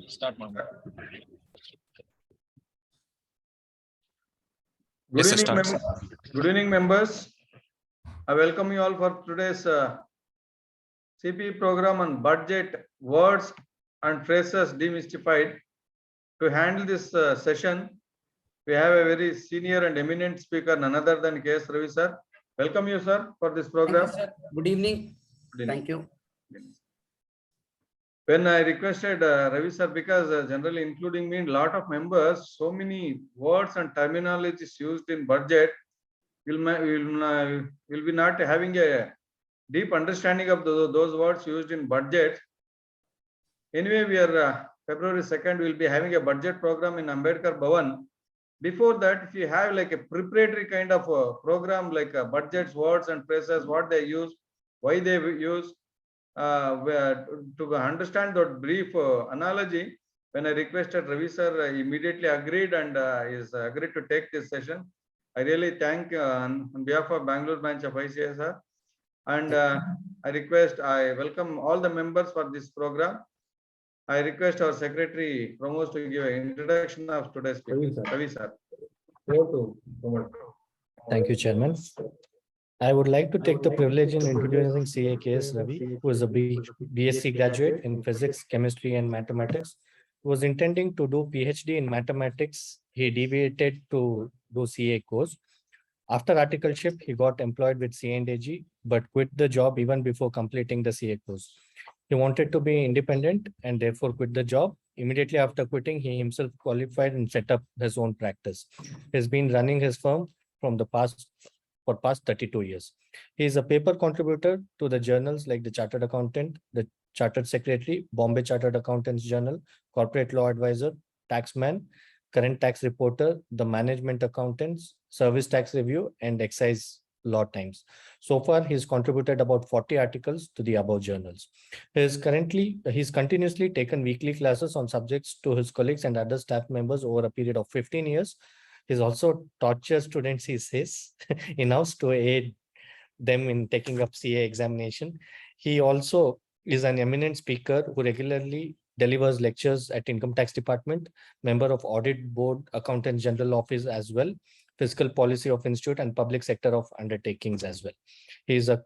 Start, Mom. Good Yes, evening, start. good evening, members. I welcome you all for today's CP program on budget, words and phrases demystified. To handle this session, we have a very senior and eminent speaker, none other than K.S. Ravi sir. Welcome you, sir, for this program. Thank you, sir. Good evening. Good evening. Thank you. When I requested Ravi sir, because generally including me, a lot of members, so many words and terminologies used in budget, will be not having a deep understanding of those words used in budget. Anyway, we are February 2nd, we'll be having a budget program in Ambedkar Bhavan. Before that, if you have like a preparatory kind of program like budgets, words and phrases, what they use, why they use, to understand that brief analogy, when I requested Ravi sir, immediately agreed and is agreed to take this session. I really thank on behalf of Bangalore branch of ICSR, and I welcome all the members for this program. I request our secretary Pramod to give an introduction of today's speaker. Ravi sir. Thank you, Chairman. I would like to take the privilege in introducing CA K.S. Ravi, who is a BSc graduate in physics, chemistry, and mathematics. Who was intending to do PhD in mathematics. He deviated to do CA course. After articleship, he got employed with C&AG, but quit the job even before completing the CA course. He wanted to be independent and therefore quit the job. Immediately after quitting, he himself qualified and set up his own practice. He's been running his firm for past 32 years. He is a paper contributor to the journals like the Chartered Accountant, the Chartered Secretary, Bombay Chartered Accountants Journal, Corporate Law Advisor, Taxman, Current Tax Reporter, The Management Accountants, Service Tax Review, and Excise Law Times. So far, he's contributed about 40 articles to the above journals. He's continuously taken weekly classes on subjects to his colleagues and other staff members over a period of 15 years. He's also tortured students, he says, in-house to aid them in taking up CA examination. He also is an eminent speaker who regularly delivers lectures at Income Tax Department, member of Audit Board, Accountant General Office as well, Fiscal Policy of Institute, and Public Sector of Undertakings as well. He's a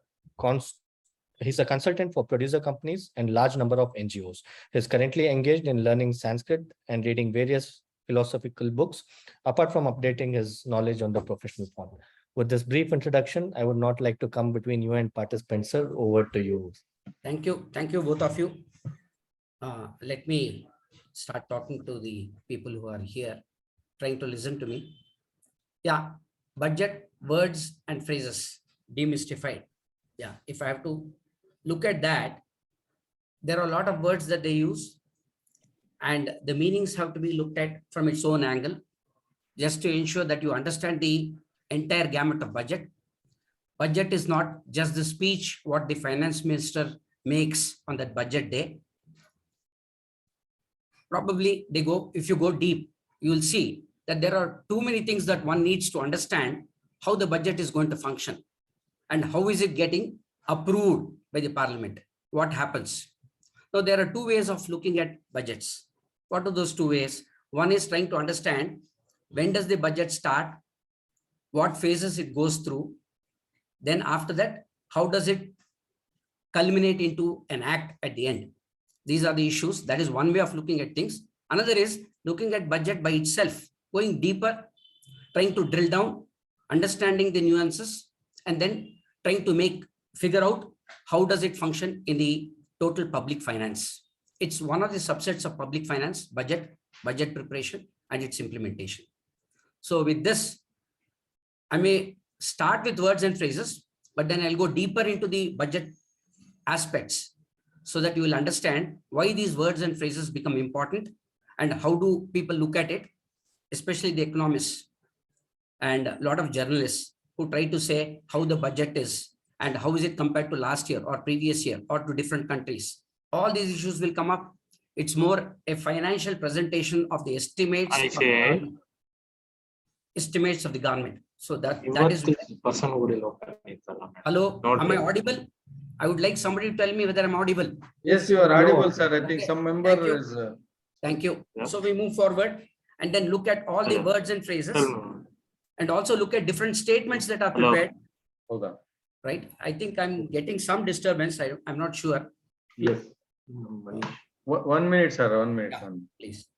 consultant for producer companies and large number of NGOs. He's currently engaged in learning Sanskrit and reading various philosophical books, apart from updating his knowledge on the professional front. With this brief introduction, I would not like to come between you and participants, sir. Over to you. Thank you. Thank you, both of you. Let me start talking to the people who are here, trying to listen to me. Yeah, budget, words and phrases, demystified. Yeah, if I have to look at that, there are a lot of words that they use, and the meanings have to be looked at from its own angle, just to ensure that you understand the entire gamut of budget. Budget is not just the speech what the finance minister makes on that budget day. Probably if you go deep, you will see that there are too many things that one needs to understand how the budget is going to function and how is it getting approved by the parliament. What happens? So there are two ways of looking at budgets. What are those two ways? One is trying to understand when does the budget start, what phases it goes through. Then after that, how does it culminate into an act at the end? These are the issues. That is one way of looking at things. Another is looking at budget by itself, going deeper, trying to drill down, understanding the nuances, and then trying to figure out how does it function in the total public finance. It's one of the subsets of public finance, budget preparation, and its implementation. So with this, I may start with words and phrases, but then I'll go deeper into the budget aspects so that you will understand why these words and phrases become important and how do people look at it, especially the economists and a lot of journalists who try to say how the budget is and how is it compared to last year or previous year or to different countries. All these issues will come up. It's more a financial presentation of the estimates of the government. So that is. Hello, am I audible? I would like somebody to tell me whether I'm audible. Yes, you are audible, sir. I think some member is. Thank you. Yeah. So we move forward and then look at all the Hello. words and phrases Hello. and also look at different statements that are Hello. prepared, Hold on. right? I think I'm getting some disturbance. I'm not sure. Yes. 1 minute, sir. 1 minute. Yeah. Please.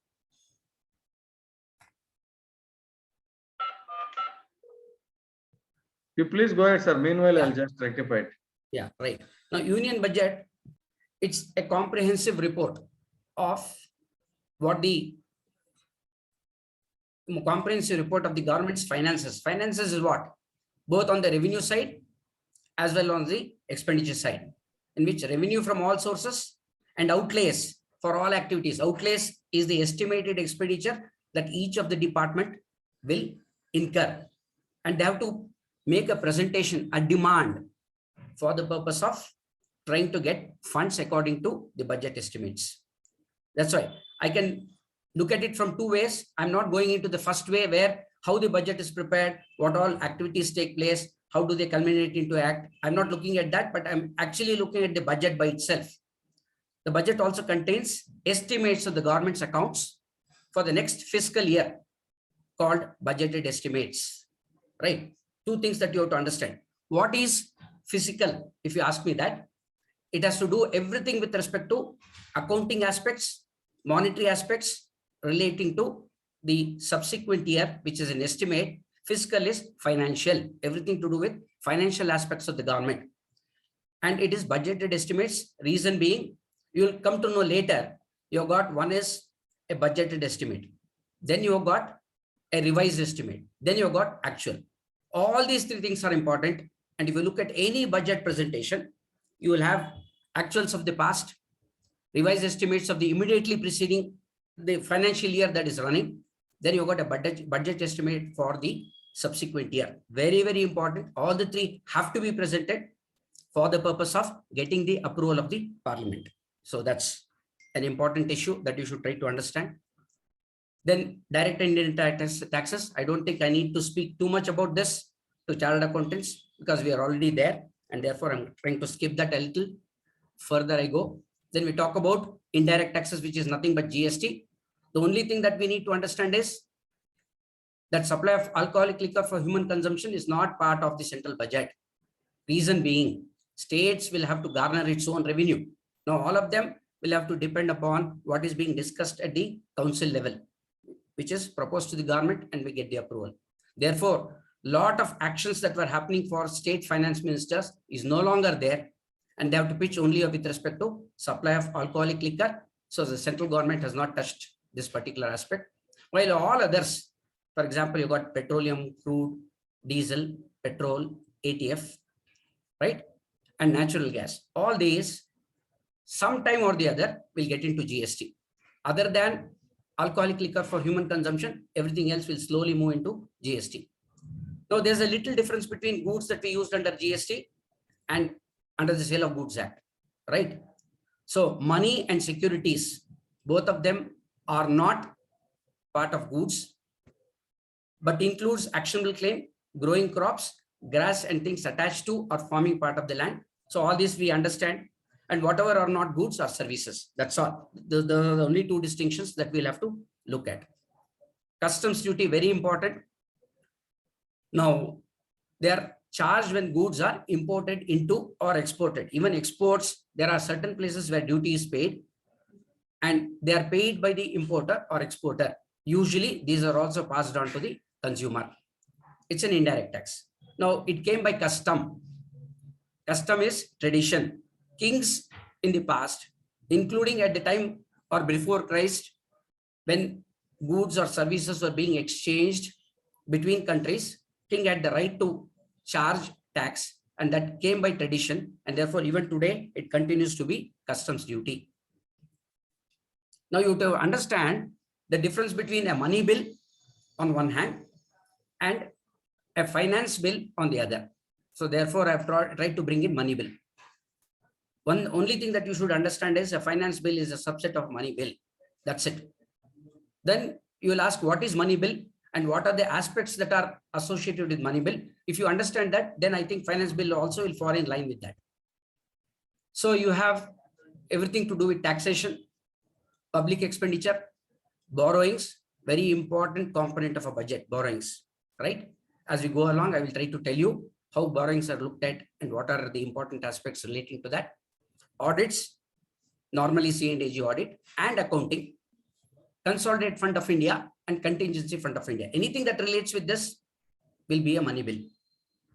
You please go ahead, sir. Meanwhile, Yeah. I'll just rectify it. Yeah, right. Now, union budget, it's a comprehensive report of what the comprehensive report of the government's finances. Finances is what? Both on the revenue side as well on the expenditure side, in which revenue from all sources and outlays for all activities. Outlays is the estimated expenditure that each of the department will incur, and they have to make a presentation, a demand for the purpose of trying to get funds according to the budget estimates. That's why I can look at it from two ways. I'm not going into the first way where how the budget is prepared, what all activities take place, how do they culminate into act. I'm not looking at that, but I'm actually looking at the budget by itself. The budget also contains estimates of the government's accounts for the next fiscal year called budgeted estimates, right? Two things that you have to understand. What is fiscal? If you ask me that, it has to do everything with respect to accounting aspects, monetary aspects relating to the subsequent year, which is an estimate. Fiscal is financial, everything to do with financial aspects of the government. And it is budgeted estimates. Reason being, you will come to know later, you have got one is a budgeted estimate. Then you have got a revised estimate. Then you have got actual. All these three things are important. And if you look at any budget presentation, you will have actuals of the past, revised estimates of the immediately preceding the financial year that is running. Then you got a budget estimate for the subsequent year. Very, very important. All the three have to be presented for the purpose of getting the approval of the parliament. So that's an important issue that you should try to understand. Then direct and indirect taxes. I don't think I need to speak too much about this to chartered accountants because we are already there, and therefore I'm trying to skip that a little. Further I go. Then we talk about indirect taxes, which is nothing but GST. The only thing that we need to understand is that supply of alcoholic liquor for human consumption is not part of the central budget. Reason being, states will have to garner its own revenue. Now, all of them will have to depend upon what is being discussed at the council level, which is proposed to the government, and we get the approval. Therefore, lot of actions that were happening for state finance ministers is no longer there, and they have to pitch only with respect to supply of alcoholic liquor. So the central government has not touched this particular aspect, while all others, for example, you got petroleum, crude, diesel, petrol, ATF, right, and natural gas. All these, sometime or the other, will get into GST. Other than alcoholic liquor for human consumption, everything else will slowly move into GST. Now, there's a little difference between goods that we used under GST and under the Sale of Goods Act, right? So money and securities, both of them are not part of goods, but includes actionable claim, growing crops, grass and things attached to or forming part of the land. So all this we understand, and whatever are not goods are services. That's all. The only two distinctions that we'll have to look at. Customs duty, very important. Now, they are charged when goods are imported into or exported. Even exports, there are certain places where duty is paid, and they are paid by the importer or exporter. Usually, these are also passed on to the consumer. It's an indirect tax. Now, it came by custom. Custom is tradition. Kings in the past, including at the time or before Christ, when goods or services were being exchanged between countries, king had the right to charge tax, and that came by tradition, and therefore even today it continues to be customs duty. Now you have to understand the difference between a money bill on one hand and a finance bill on the other. So therefore I've tried to bring in money bill. One only thing that you should understand is a finance bill is a subset of money bill. That's it. Then you will ask, what is money bill and what are the aspects that are associated with money bill? If you understand that, then I think finance bill also will fall in line with that. So you have everything to do with taxation, public expenditure, borrowings, very important component of a budget, borrowings, right? As we go along, I will try to tell you how borrowings are looked at and what are the important aspects relating to that. Audits, normally C&AG audit, and accounting, consolidated fund of India and contingency fund of India. Anything that relates with this will be a money bill.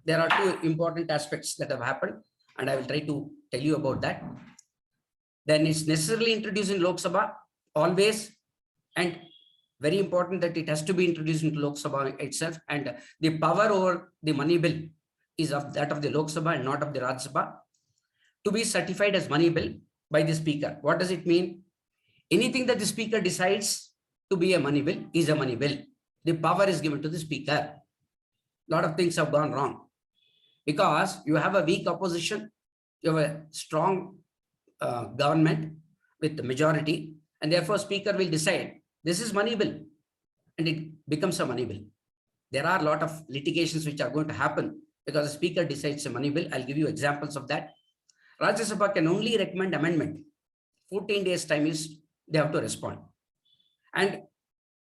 There are two important aspects that have happened, and I will try to tell you about that. Then it's necessarily introduced in Lok Sabha, always, and very important that it has to be introduced into Lok Sabha itself, and the power over the money bill is of that of the Lok Sabha and not of the Rajya Sabha, to be certified as money bill by the speaker. What does it mean? Anything that the speaker decides to be a money bill is a money bill. The power is given to the speaker. A lot of things have gone wrong because you have a weak opposition, you have a strong government with the majority, and therefore speaker will decide this is money bill and it becomes a money bill. There are a lot of litigations which are going to happen because the speaker decides a money bill. I'll give you examples of that. Rajya Sabha can only recommend amendment. 14 days time is they have to respond. And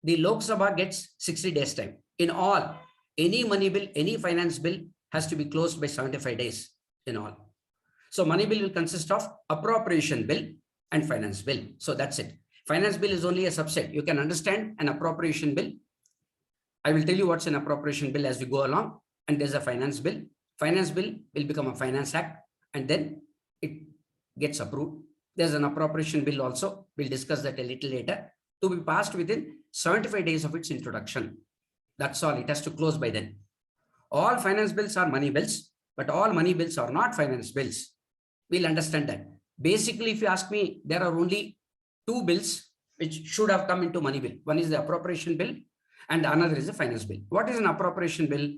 the Lok Sabha gets 60 days time. In all, any money bill, any finance bill has to be closed by 75 days in all. So money bill will consist of appropriation bill and finance bill. So that's it. Finance bill is only a subset. You can understand an appropriation bill. I will tell you what's an appropriation bill as we go along. And there's a finance bill. Finance bill will become a finance act and then it gets approved. There's an appropriation bill also. We'll discuss that a little later, to be passed within 75 days of its introduction. That's all. It has to close by then. All finance bills are money bills, but all money bills are not finance bills. We'll understand that. Basically, if you ask me, there are only two bills which should have come into money bill. One is the appropriation bill and another is the finance bill. What is an appropriation bill?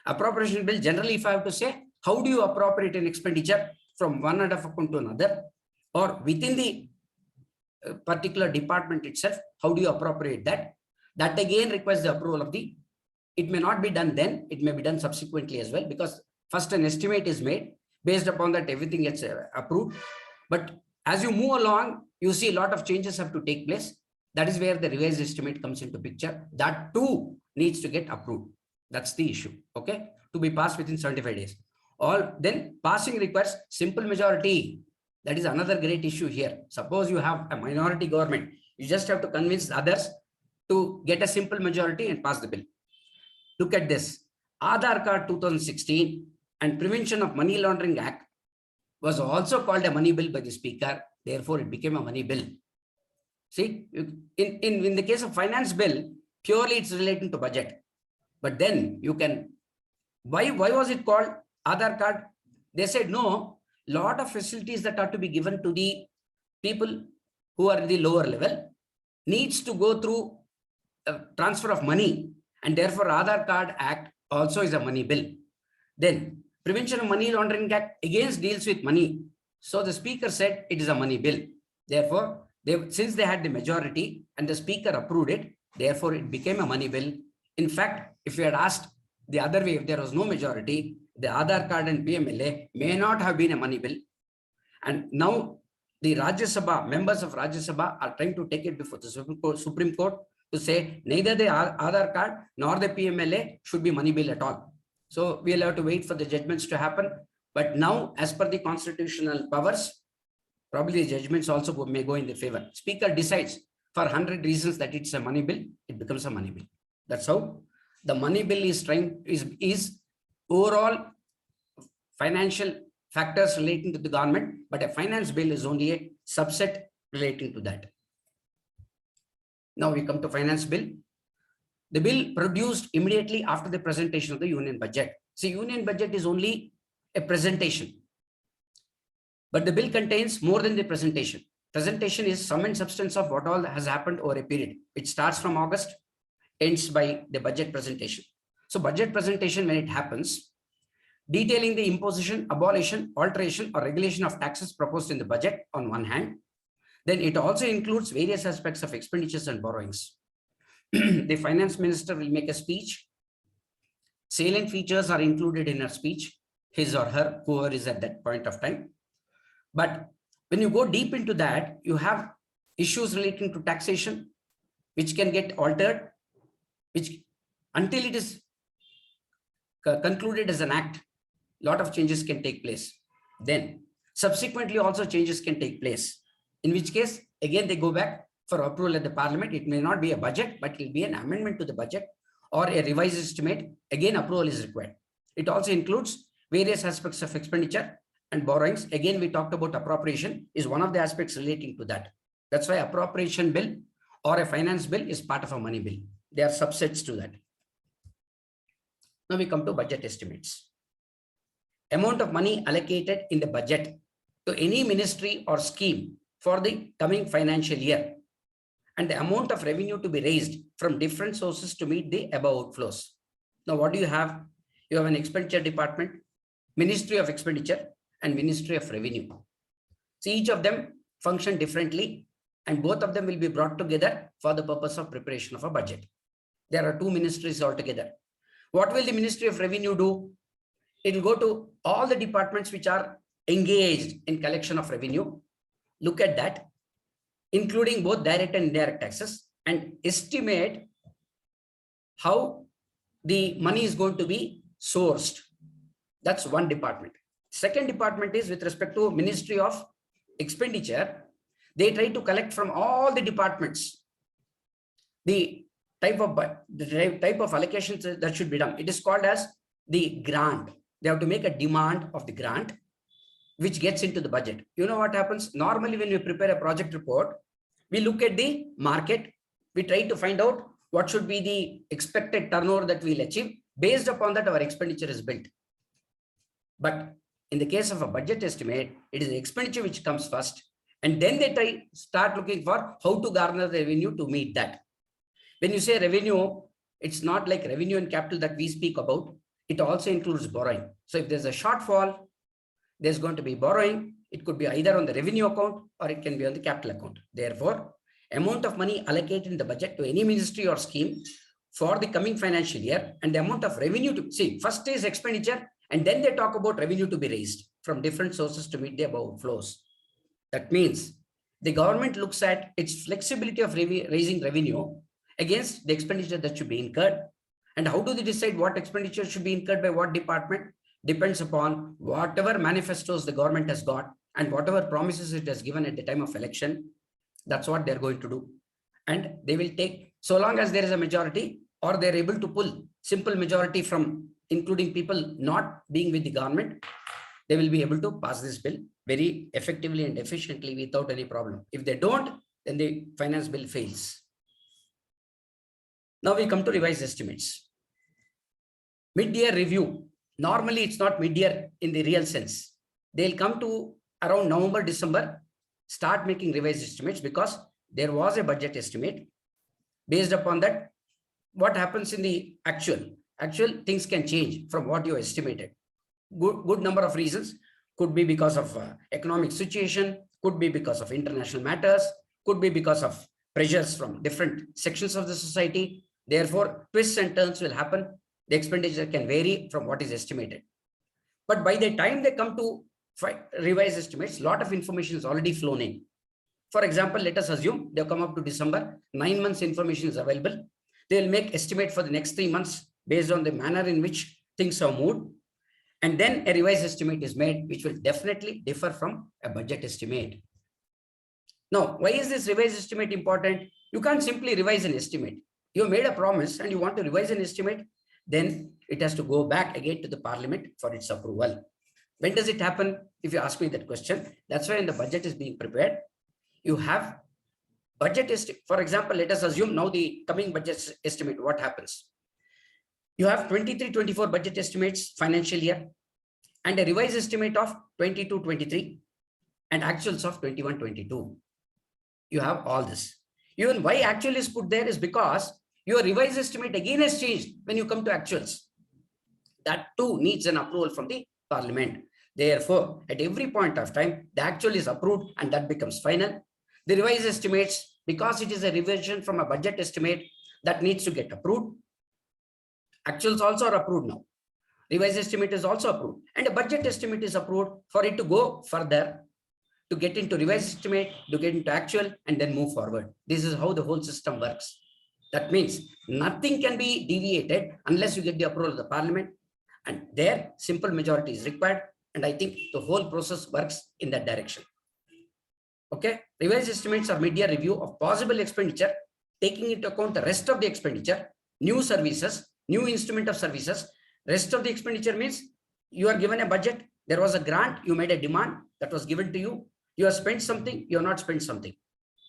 Appropriation bill, generally, if I have to say, how do you appropriate an expenditure from one end of account to another, or within the particular department itself, how do you appropriate that? That again requires the approval of the, it may not be done then, it may be done subsequently as well, because first an estimate is made, based upon that everything gets approved. But as you move along, you see a lot of changes have to take place. That is where the revised estimate comes into picture. That too needs to get approved. That's the issue, okay? To be passed within 75 days. All then passing requires simple majority. That is another great issue here. Suppose you have a minority government, you just have to convince others to get a simple majority and pass the bill. Look at this. Aadhaar Card 2016 and Prevention of Money Laundering Act was also called a money bill by the speaker. Therefore, it became a money bill. See, in the case of finance bill, purely it's relating to budget. But then you can, why was it called Aadhaar Card? They said, no, lot of facilities that are to be given to the people who are at the lower level needs to go through a transfer of money. And therefore, Aadhaar Card Act also is a money bill. Then Prevention of Money Laundering Act again deals with money. So the speaker said it is a money bill. Therefore, since they had the majority and the speaker approved it, therefore it became a money bill. In fact, if you had asked the other way, if there was no majority, the Aadhaar Card and PMLA may not have been a money bill. And now the Rajya Sabha, members of Rajya Sabha are trying to take it before the Supreme Court to say neither the Aadhaar Card nor the PMLA should be money bill at all. So we'll have to wait for the judgments to happen. But now, as per the constitutional powers, probably the judgments also may go in their favor. Speaker decides for 100 reasons that it's a money bill, it becomes a money bill. That's how the money bill is overall financial factors relating to the government, but a finance bill is only a subset relating to that. Now we come to finance bill. The bill produced immediately after the presentation of the union budget. See, union budget is only a presentation, but the bill contains more than the presentation. Presentation is sum and substance of what all has happened over a period. It starts from August, ends by the budget presentation. So budget presentation, when it happens, detailing the imposition, abolition, alteration or regulation of taxes proposed in the budget on one hand, then it also includes various aspects of expenditures and borrowings. The finance minister will make a speech. Salient features are included in her speech, his or her, whoever is at that point of time. But when you go deep into that, you have issues relating to taxation, which can get altered, which until it is concluded as an act, lot of changes can take place. Then subsequently also changes can take place, in which case again they go back for approval at the parliament. It may not be a budget, but it will be an amendment to the budget or a revised estimate. Again, approval is required. It also includes various aspects of expenditure and borrowings. Again, we talked about appropriation is one of the aspects relating to that. That's why appropriation bill or a finance bill is part of a money bill. They are subsets to that. Now we come to budget estimates. Amount of money allocated in the budget to any ministry or scheme for the coming financial year, and the amount of revenue to be raised from different sources to meet the above outflows. Now, what do you have? You have an expenditure department, Ministry of Expenditure, and Ministry of Revenue. So each of them function differently, and both of them will be brought together for the purpose of preparation of a budget. There are two ministries altogether. What will the Ministry of Revenue do? It will go to all the departments which are engaged in collection of revenue, look at that, including both direct and indirect taxes, and estimate how the money is going to be sourced. That's one department. Second department is with respect to Ministry of Expenditure. They try to collect from all the departments the type of allocations that should be done. It is called as the grant. They have to make a demand of the grant, which gets into the budget. You know what happens? Normally, when we prepare a project report, we look at the market. We try to find out what should be the expected turnover that we'll achieve. Based upon that, our expenditure is built. But in the case of a budget estimate, it is the expenditure which comes first. And then they start looking for how to garner the revenue to meet that. When you say revenue, it's not like revenue and capital that we speak about. It also includes borrowing. So if there's a shortfall, there's going to be borrowing. It could be either on the revenue account or it can be on the capital account. Therefore, amount of money allocated in the budget to any ministry or scheme for the coming financial year, and the amount of revenue to see, first is expenditure, and then they talk about revenue to be raised from different sources to meet the above flows. That means the government looks at its flexibility of raising revenue against the expenditure that should be incurred. And how do they decide what expenditure should be incurred by what department? Depends upon whatever manifestos the government has got and whatever promises it has given at the time of election. That's what they're going to do. And they will take, so long as there is a majority or they're able to pull simple majority from including people not being with the government, they will be able to pass this bill very effectively and efficiently without any problem. If they don't, then the finance bill fails. Now we come to revised estimates. Mid-year review. Normally, it's not mid-year in the real sense. They'll come to around November, December, start making revised estimates because there was a budget estimate. Based upon that, what happens in the actual things can change from what you estimated. Good number of reasons. Could be because of economic situation, could be because of international matters, could be because of pressures from different sections of the society. Therefore, twists and turns will happen. The expenditure can vary from what is estimated. But by the time they come to revise estimates, a lot of information is already flown in. For example, let us assume they've come up to December, 9 months information is available. They'll make estimate for the next 3 months based on the manner in which things are moved. And then a revised estimate is made, which will definitely differ from a budget estimate. Now, why is this revised estimate important? You can't simply revise an estimate. You made a promise and you want to revise an estimate, then it has to go back again to the parliament for its approval. When does it happen? If you ask me that question, that's why when the budget is being prepared, you have budget estimate. For example, let us assume now the coming budget estimate, what happens? You have 23-24 budget estimates financial year and a revised estimate of 22-23 and actuals of 21-22. You have all this. Even why actual is put there is because your revised estimate again has changed when you come to actuals. That too needs an approval from the parliament. Therefore, at every point of time, the actual is approved and that becomes final. The revised estimates, because it is a revision from a budget estimate, that needs to get approved. Actuals also are approved now. Revised estimate is also approved and a budget estimate is approved for it to go further to get into revised estimate, to get into actual, and then move forward. This is how the whole system works. That means nothing can be deviated unless you get the approval of the parliament, and there simple majority is required. And I think the whole process works in that direction. Okay, revised estimates are mid-year review of possible expenditure, taking into account the rest of the expenditure, new services, new instrument of services. Rest of the expenditure means you are given a budget, there was a grant, you made a demand that was given to you, you have spent something, you have not spent something.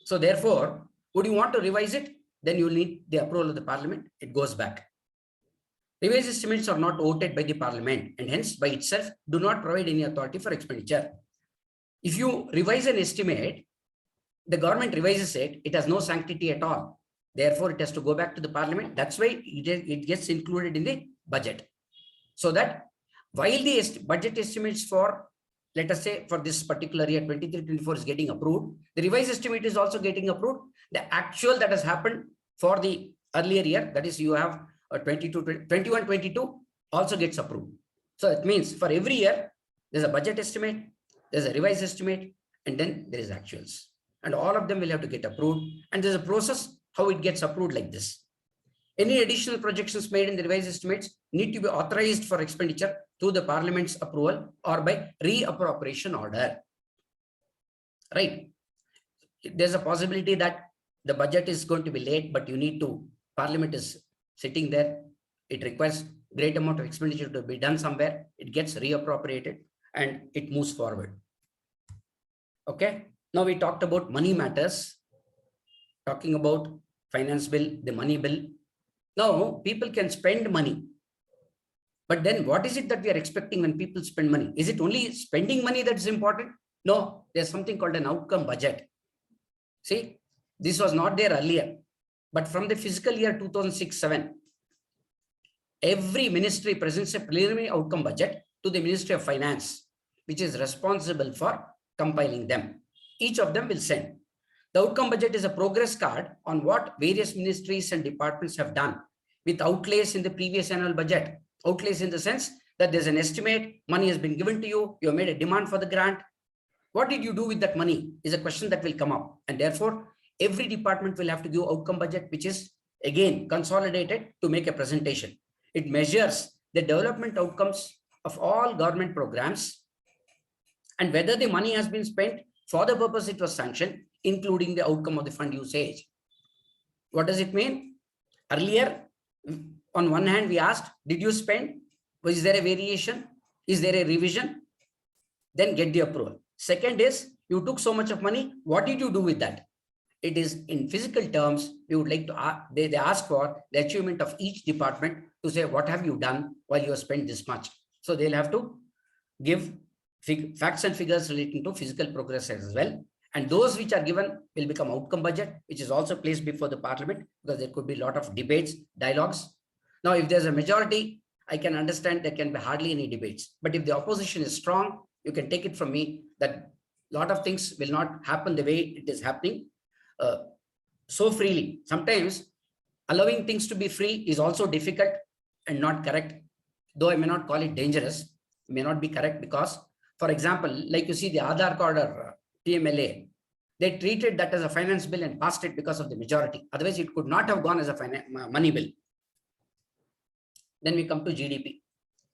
So therefore, would you want to revise it? Then you need the approval of the parliament, it goes back. Revised estimates are not voted by the parliament and hence by itself do not provide any authority for expenditure. If you revise an estimate, the government revises it, it has no sanctity at all. Therefore, it has to go back to the parliament. That's why it gets included in the budget. So that while the budget estimates for, let us say, for this particular year 23-24 is getting approved, the revised estimate is also getting approved. The actual that has happened for the earlier year, that is you have 21-22 also gets approved. So it means for every year, there's a budget estimate, there's a revised estimate, and then there is actuals. And all of them will have to get approved. And there's a process how it gets approved like this. Any additional projections made in the revised estimates need to be authorized for expenditure through the parliament's approval or by reappropriation order. Right? There's a possibility that the budget is going to be late, but you need to, parliament is sitting there. It requires great amount of expenditure to be done somewhere. It gets reappropriated and it moves forward. Okay. Now we talked about money matters, talking about finance bill, the money bill. Now people can spend money, but then what is it that we are expecting when people spend money? Is it only spending money that's important? No, there's something called an outcome budget. See, this was not there earlier, but from the fiscal year 2006-07, every ministry presents a preliminary outcome budget to the Ministry of Finance, which is responsible for compiling them. Each of them will send. The outcome budget is a progress card on what various ministries and departments have done with outlays in the previous annual budget. Outlays in the sense that there's an estimate, money has been given to you, you have made a demand for the grant. What did you do with that money is a question that will come up. And therefore, every department will have to give outcome budget, which is again consolidated to make a presentation. It measures the development outcomes of all government programs and whether the money has been spent for the purpose it was sanctioned, including the outcome of the fund usage. What does it mean? Earlier, on one hand, we asked, did you spend? Was there a variation? Is there a revision? Then get the approval. Second is, you took so much of money, what did you do with that? It is in physical terms, we would like to, they ask for the achievement of each department to say, what have you done while you have spent this much? So they'll have to give facts and figures relating to physical progress as well. And those which are given will become outcome budget, which is also placed before the parliament because there could be a lot of debates, dialogues. Now, if there's a majority, I can understand there can be hardly any debates. But if the opposition is strong, you can take it from me that a lot of things will not happen the way it is happening so freely. Sometimes allowing things to be free is also difficult and not correct. Though I may not call it dangerous, it may not be correct because, for example, like you see the Aadhaar card or PMLA, they treated that as a finance bill and passed it because of the majority. Otherwise, it could not have gone as a money bill. Then we come to GDP.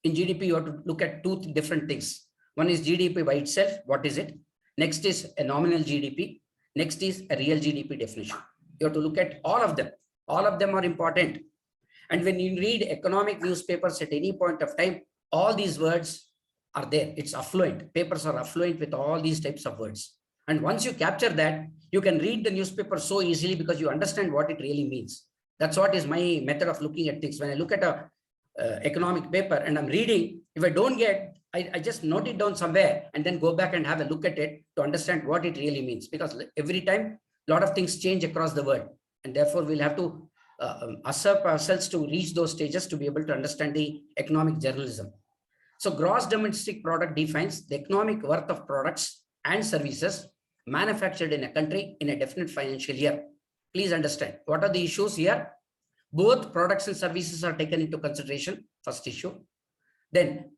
In GDP, you have to look at two different things. One is GDP by itself. What is it? Next is a nominal GDP. Next is a real GDP definition. You have to look at all of them. All of them are important. And when you read economic newspapers at any point of time, all these words are there. It's affluent. Papers are affluent with all these types of words. And once you capture that, you can read the newspaper so easily because you understand what it really means. That's what is my method of looking at things. When I look at a economic paper and I'm reading, if I don't get, I just note it down somewhere and then go back and have a look at it to understand what it really means. Because every time, a lot of things change across the world. And therefore, we'll have to usurp ourselves to reach those stages to be able to understand the economic journalism. So gross domestic product defines the economic worth of products and services manufactured in a country in a definite financial year. Please understand what are the issues here. Both products and services are taken into consideration, first issue. Then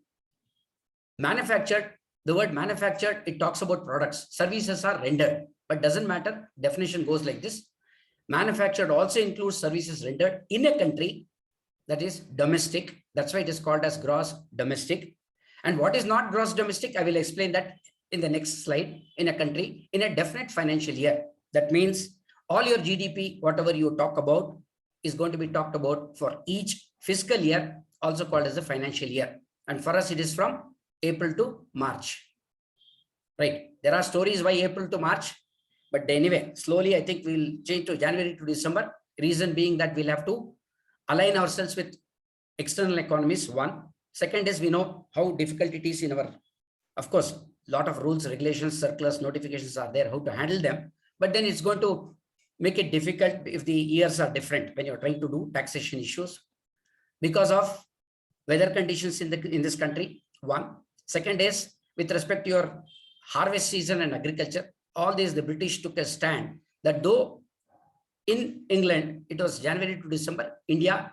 manufactured, The word manufactured, it talks about products. Services are rendered, but doesn't matter. Definition goes like this. Manufactured also includes services rendered in a country that is domestic. That's why it is called as gross domestic. And what is not gross domestic? I will explain that in the next slide. In a country, in a definite financial year. That means all your GDP, whatever you talk about, is going to be talked about for each fiscal year, also called as a financial year. And for us, it is from April to March. Right. There are stories why April to March. But anyway, slowly, I think we'll change to January to December. Reason being that we'll have to align ourselves with external economies, one. Second is we know how difficult it is in our, of course, a lot of rules, regulations, circulars, notifications are there, how to handle them. But then it's going to make it difficult if the years are different when you're trying to do taxation issues because of weather conditions in this country, one. Second is with respect to your harvest season and agriculture, all these, the British took a stand that though in England, it was January to December, India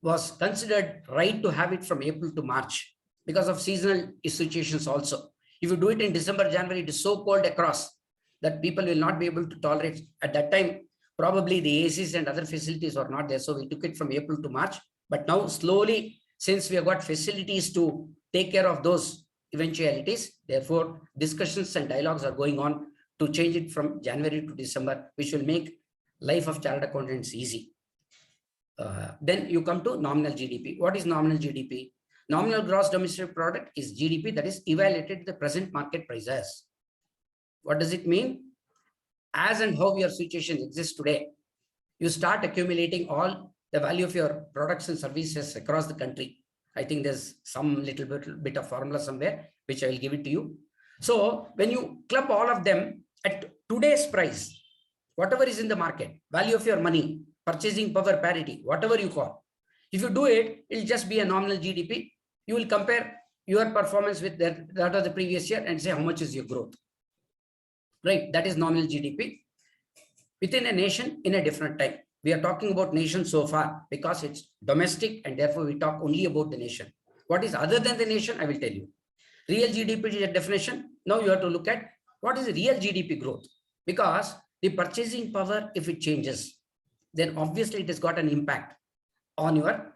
was considered right to have it from April to March because of seasonal situations also. If you do it in December, January, it is so cold across that people will not be able to tolerate. At that time, probably the ACs and other facilities were not there. So we took it from April to March. But now slowly, since we have got facilities to take care of those eventualities, therefore discussions and dialogues are going on to change it from January to December, which will make life of chartered accountants easy. Then you come to nominal GDP. What is nominal GDP? Nominal gross domestic product is GDP that is evaluated at the present market prices. What does it mean? As and how your situation exists today, you start accumulating all the value of your products and services across the country. I think there's some little bit of formula somewhere, which I will give it to you. So when you club all of them at today's price, whatever is in the market, value of your money, purchasing power parity, whatever you call, if you do it, it'll just be a nominal GDP. You will compare your performance with that of the previous year and say how much is your growth. Right, that is nominal GDP within a nation in a different time. We are talking about nation so far because it's domestic and therefore we talk only about the nation. What is other than the nation, I will tell you. Real GDP is a definition. Now you have to look at what is the real GDP growth, because the purchasing power, if it changes, then obviously it has got an impact on your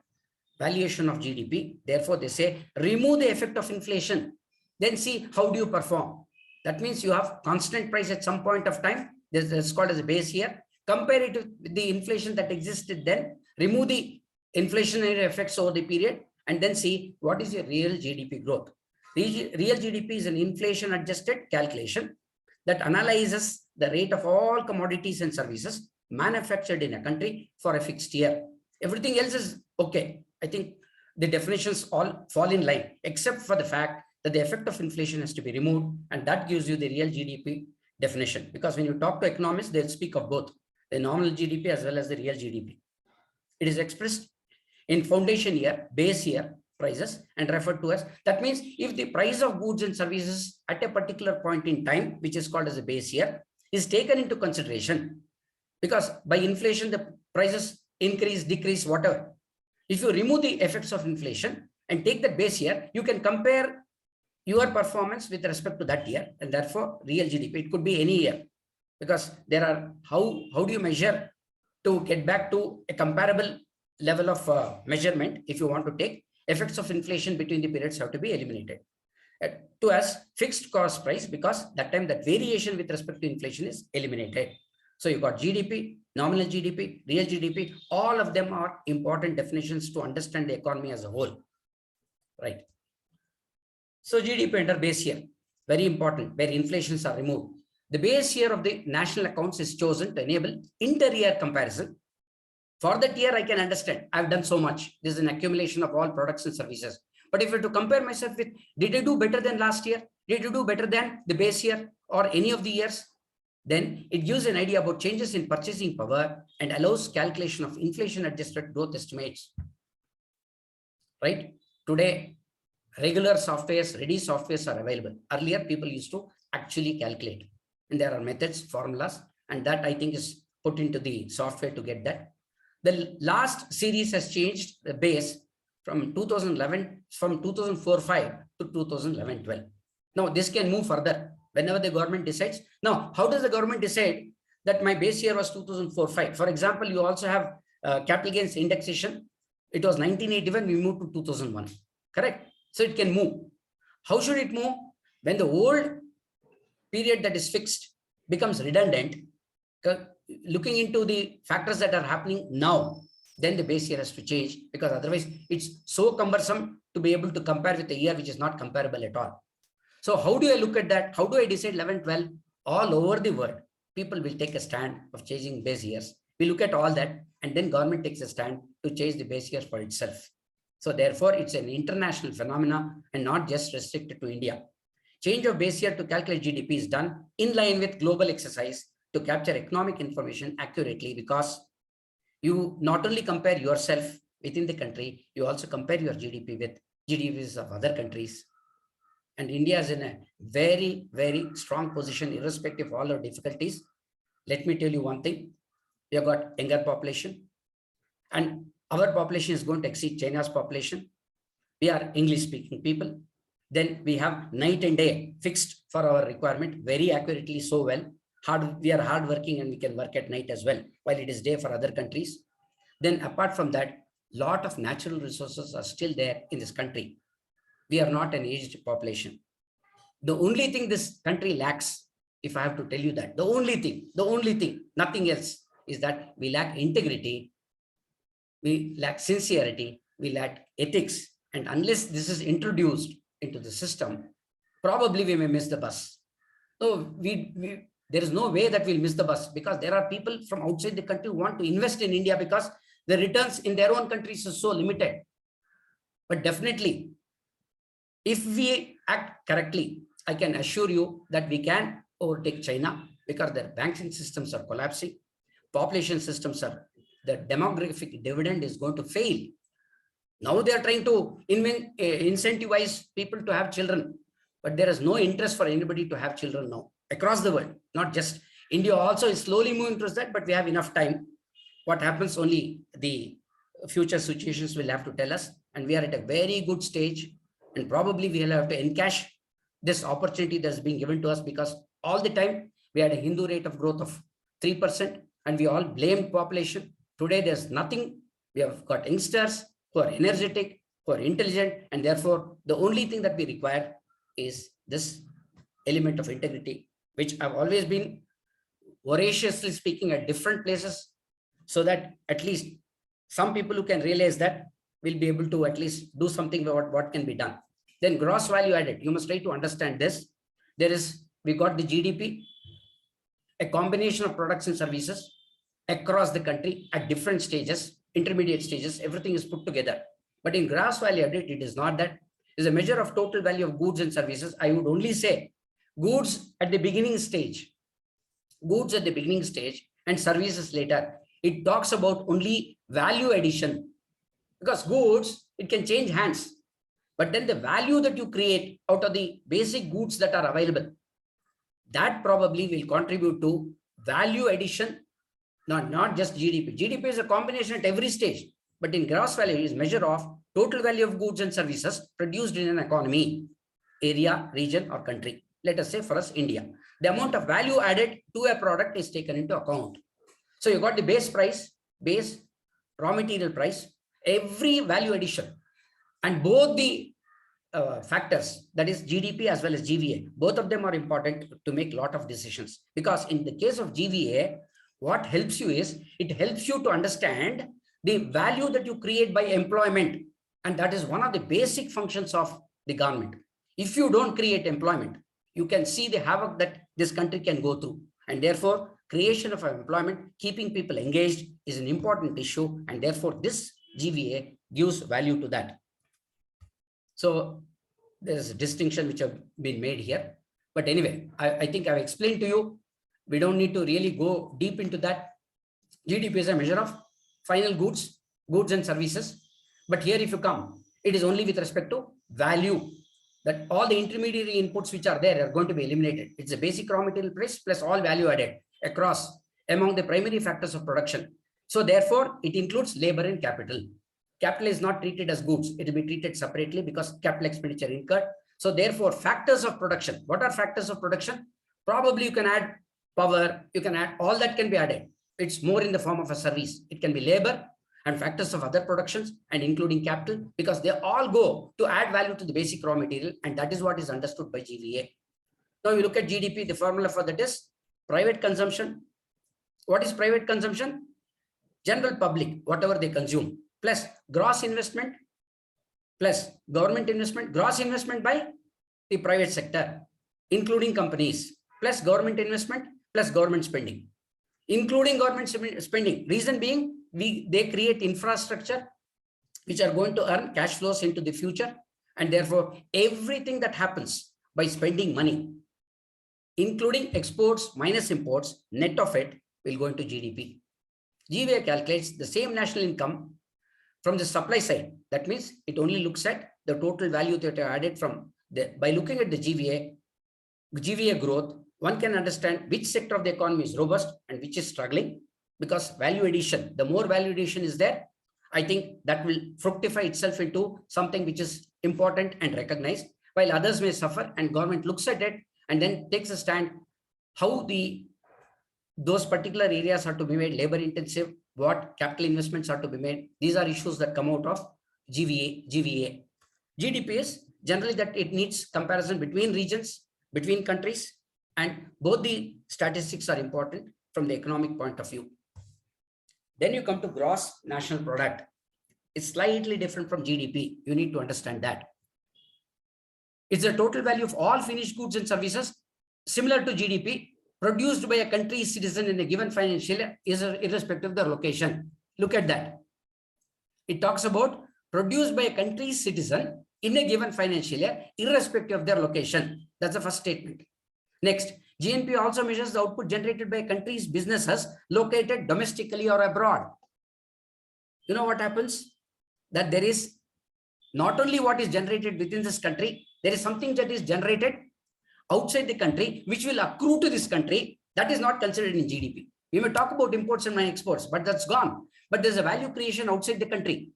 valuation of GDP. Therefore, they say remove the effect of inflation, then see how do you perform. That means you have constant price at some point of time. This is called as a base year. Compare it with the inflation that existed then. Remove the inflationary effects over the period and then see what is your real GDP growth. Real GDP is an inflation adjusted calculation that analyzes the rate of all commodities and services manufactured in a country for a fixed year. Everything else is okay. I think the definitions all fall in line, except for the fact that the effect of inflation has to be removed, and that gives you the real GDP definition. Because when you talk to economists, they'll speak of both the nominal GDP as well as the real GDP. It is expressed in foundation year, base year prices and referred to as. That means if the price of goods and services at a particular point in time, which is called as a base year, is taken into consideration, because by inflation, the prices increase, decrease, whatever. If you remove the effects of inflation and take the base year, you can compare your performance with respect to that year, and therefore real GDP. It could be any year, because there are how do you measure to get back to a comparable level of measurement. If you want to take effects of inflation between the periods have to be eliminated to as fixed cost price, because that time that variation with respect to inflation is eliminated. So you got GDP, nominal GDP, real GDP, all of them are important definitions to understand the economy as a whole, right? So GDP under base year, very important, where inflations are removed. The base year of the national accounts is chosen to enable inter-year comparison. For that year, I can understand, I've done so much. This is an accumulation of all products and services. But if I were to compare myself with, did I do better than last year? Did I do better than the base year or any of the years? Then it gives an idea about changes in purchasing power and allows calculation of inflation-adjusted growth estimates. Right? Today, regular softwares, ready softwares are available. Earlier, people used to actually calculate. And there are methods, formulas, and that I think is put into the software to get that. The last series has changed the base from 2011, from 2004-5 to 2011-12. Now, this can move further whenever the government decides. Now, how does the government decide that my base year was 2004-5? For example, you also have capital gains indexation. It was 1981, we moved to 2001, correct? So it can move. How should it move? When the old period that is fixed becomes redundant, looking into the factors that are happening now, then the base year has to change, because otherwise it's so cumbersome to be able to compare with a year which is not comparable at all. So how do I look at that? How do I decide 11, 12? All over the world, people will take a stand of changing base years. We look at all that, and then government takes a stand to change the base years for itself. So therefore, it's an international phenomena and not just restricted to India. Change of base year to calculate GDP is done in line with global exercise to capture economic information accurately, because you not only compare yourself within the country, you also compare your GDP with GDPs of other countries. And India is in a very, very strong position, irrespective of all our difficulties. Let me tell you one thing. We have got younger population, and our population is going to exceed China's population. We are English-speaking people. Then we have night and day fixed for our requirement very accurately, so well. We are hardworking and we can work at night as well, while it is day for other countries. Then apart from that, lot of natural resources are still there in this country. We are not an aged population. The only thing this country lacks, if I have to tell you that, the only thing, nothing else, is that we lack integrity, we lack sincerity, we lack ethics. And unless this is introduced into the system, probably we may miss the bus. So there is no way that we'll miss the bus, because there are people from outside the country who want to invest in India because the returns in their own countries are so limited. But definitely, if we act correctly, I can assure you that we can overtake China, because their banking systems are collapsing, population systems are, the demographic dividend is going to fail. Now they are trying to incentivize people to have children, but there is no interest for anybody to have children now across the world, not just India. Also is slowly moving towards that, but we have enough time. What happens, only the future situations will have to tell us, and we are at a very good stage, and probably we will have to encash this opportunity that's being given to us, because all the time we had a Hindu rate of growth of 3%, and we all blamed population. Today there's nothing. We have got youngsters who are energetic, who are intelligent, and therefore the only thing that we require is this element of integrity, which I've always been voraciously speaking at different places, so that at least some people who can realize that will be able to at least do something about what can be done. Then gross value added, you must try to understand this. We got the GDP, a combination of products and services across the country at different stages, intermediate stages, everything is put together. But in gross value added, it is not that. It is a measure of total value of goods and services. I would only say goods at the beginning stage, and services later. It talks about only value addition, because goods, it can change hands, but then the value that you create out of the basic goods that are available, that probably will contribute to value addition, not just GDP. GDP is a combination at every stage, but in gross value is measure of total value of goods and services produced in an economy, area, region, or country. Let us say for us, India. The amount of value added to a product is taken into account. So you got the base price, base raw material price, every value addition, and both the factors, that is GDP as well as GVA, both of them are important to make a lot of decisions. Because in the case of GVA, what helps you is, it helps you to understand the value that you create by employment. And that is one of the basic functions of the government. If you don't create employment, you can see the havoc that this country can go through. And therefore, creation of employment, keeping people engaged is an important issue. And therefore, this GVA gives value to that. So there is a distinction which have been made here. But anyway, I think I've explained to you. We don't need to really go deep into that. GDP is a measure of final goods and services. But here, if you come, it is only with respect to value, that all the intermediary inputs which are there are going to be eliminated. It's a basic raw material price plus all value added across among the primary factors of production. So therefore, it includes labor and capital. Capital is not treated as goods. It will be treated separately because capital expenditure incurred. So therefore, factors of production. What are factors of production? Probably you can add power, you can add, all that can be added. It's more in the form of a service. It can be labor and factors of other productions and including capital, because they all go to add value to the basic raw material, and that is what is understood by GVA. Now you look at GDP, the formula for that is private consumption. What is private consumption? General public, whatever they consume, plus gross investment, plus government investment, gross investment by the private sector, including companies, plus government investment, plus government spending, including government spending. Reason being, they create infrastructure which are going to earn cash flows into the future, and therefore everything that happens by spending money, including exports minus imports, net of it will go into GDP. GVA calculates the same national income from the supply side. That means it only looks at the total value that are added from by looking at the GVA growth, one can understand which sector of the economy is robust and which is struggling, because value addition, the more value addition is there, I think that will fructify itself into something which is important and recognized, while others may suffer, and government looks at it and then takes a stand how those particular areas are to be made labor intensive, what capital investments are to be made. These are issues that come out of GVA. GDP is generally that it needs comparison between regions, between countries, and both the statistics are important from the economic point of view. Then you come to gross national product. It's slightly different from GDP. You need to understand that. It's the total value of all finished goods and services similar to GDP produced by a country's citizen in a given financial year, irrespective of their location. Look at that. It talks about produced by a country's citizen in a given financial year, irrespective of their location. That's the first statement. Next, GNP also measures the output generated by a country's businesses located domestically or abroad. You know what happens? That there is not only what is generated within this country, there is something that is generated outside the country, which will accrue to this country. That is not considered in GDP. We may talk about imports and exports, but that's gone. But there's a value creation outside the country.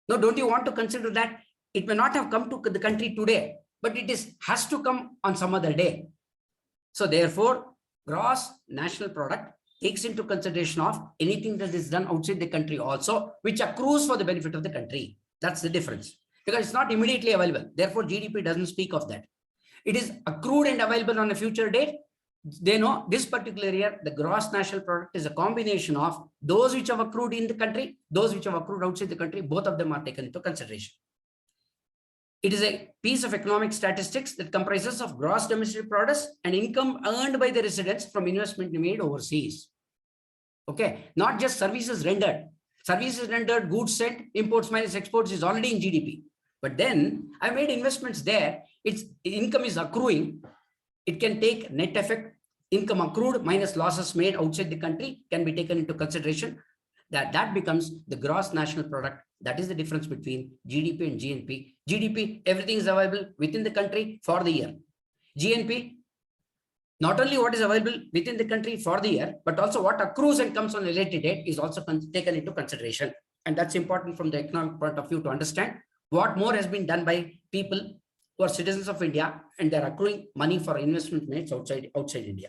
Now, don't you want to consider that? It may not have come to the country today, but it has to come on some other day. So therefore, gross national product takes into consideration of anything that is done outside the country also, which accrues for the benefit of the country. That's the difference, because it's not immediately available. Therefore, GDP doesn't speak of that. It is accrued and available on a future date. They know this particular year, the gross national product is a combination of those which have accrued in the country, those which have accrued outside the country. Both of them are taken into consideration. It is a piece of economic statistics that comprises of gross domestic products and income earned by the residents from investment made overseas. Okay, not just services rendered. Services rendered, goods sent, imports minus exports is already in GDP. But then I made investments there. Its income is accruing. It can take net effect. Income accrued minus losses made outside the country can be taken into consideration. That becomes the gross national product. That is the difference between GDP and GNP. GDP, everything is available within the country for the year. GNP, not only what is available within the country for the year, but also what accrues and comes on a related date is also taken into consideration. And that's important from the economic point of view to understand what more has been done by people who are citizens of India and they're accruing money for investment made outside India.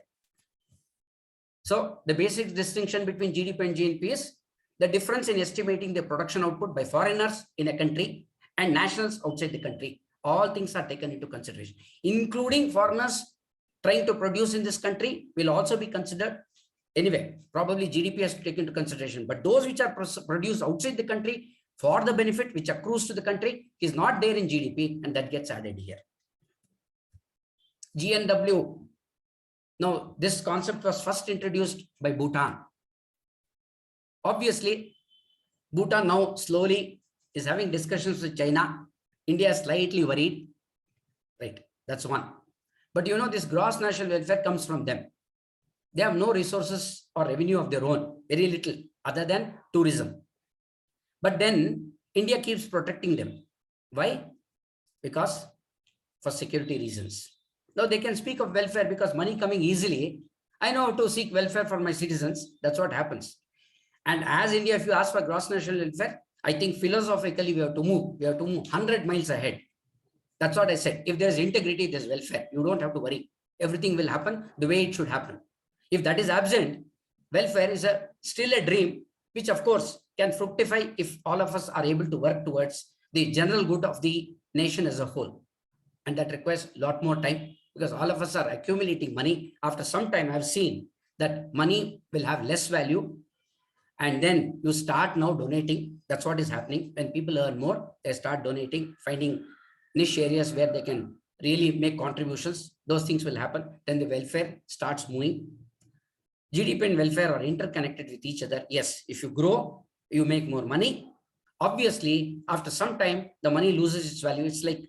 So the basic distinction between GDP and GNP is the difference in estimating the production output by foreigners in a country and nationals outside the country. All things are taken into consideration, including foreigners trying to produce in this country will also be considered. Anyway, probably GDP has to take into consideration, but those which are produced outside the country for the benefit which accrues to the country is not there in GDP, and that gets added here. GNW. Now, this concept was first introduced by Bhutan. Obviously, Bhutan now slowly is having discussions with China. India is slightly worried, right? That's one. But you know, this gross national welfare comes from them. They have no resources or revenue of their own, very little other than tourism. But then India keeps protecting them. Why? Because for security reasons. Now they can speak of welfare because money coming easily. I know how to seek welfare for my citizens. That's what happens. And as India, if you ask for gross national welfare, I think philosophically we have to move 100 miles ahead. That's what I said. If there's integrity, there's welfare. You don't have to worry. Everything will happen the way it should happen. If that is absent, welfare is still a dream, which of course can fructify if all of us are able to work towards the general good of the nation as a whole. And that requires a lot more time, because all of us are accumulating money. After some time, I've seen that money will have less value. And then you start now donating. That's what is happening. When people earn more, they start donating, finding niche areas where they can really make contributions. Those things will happen. Then the welfare starts moving. GDP and welfare are interconnected with each other. Yes, if you grow, you make more money. Obviously, after some time, the money loses its value. It's like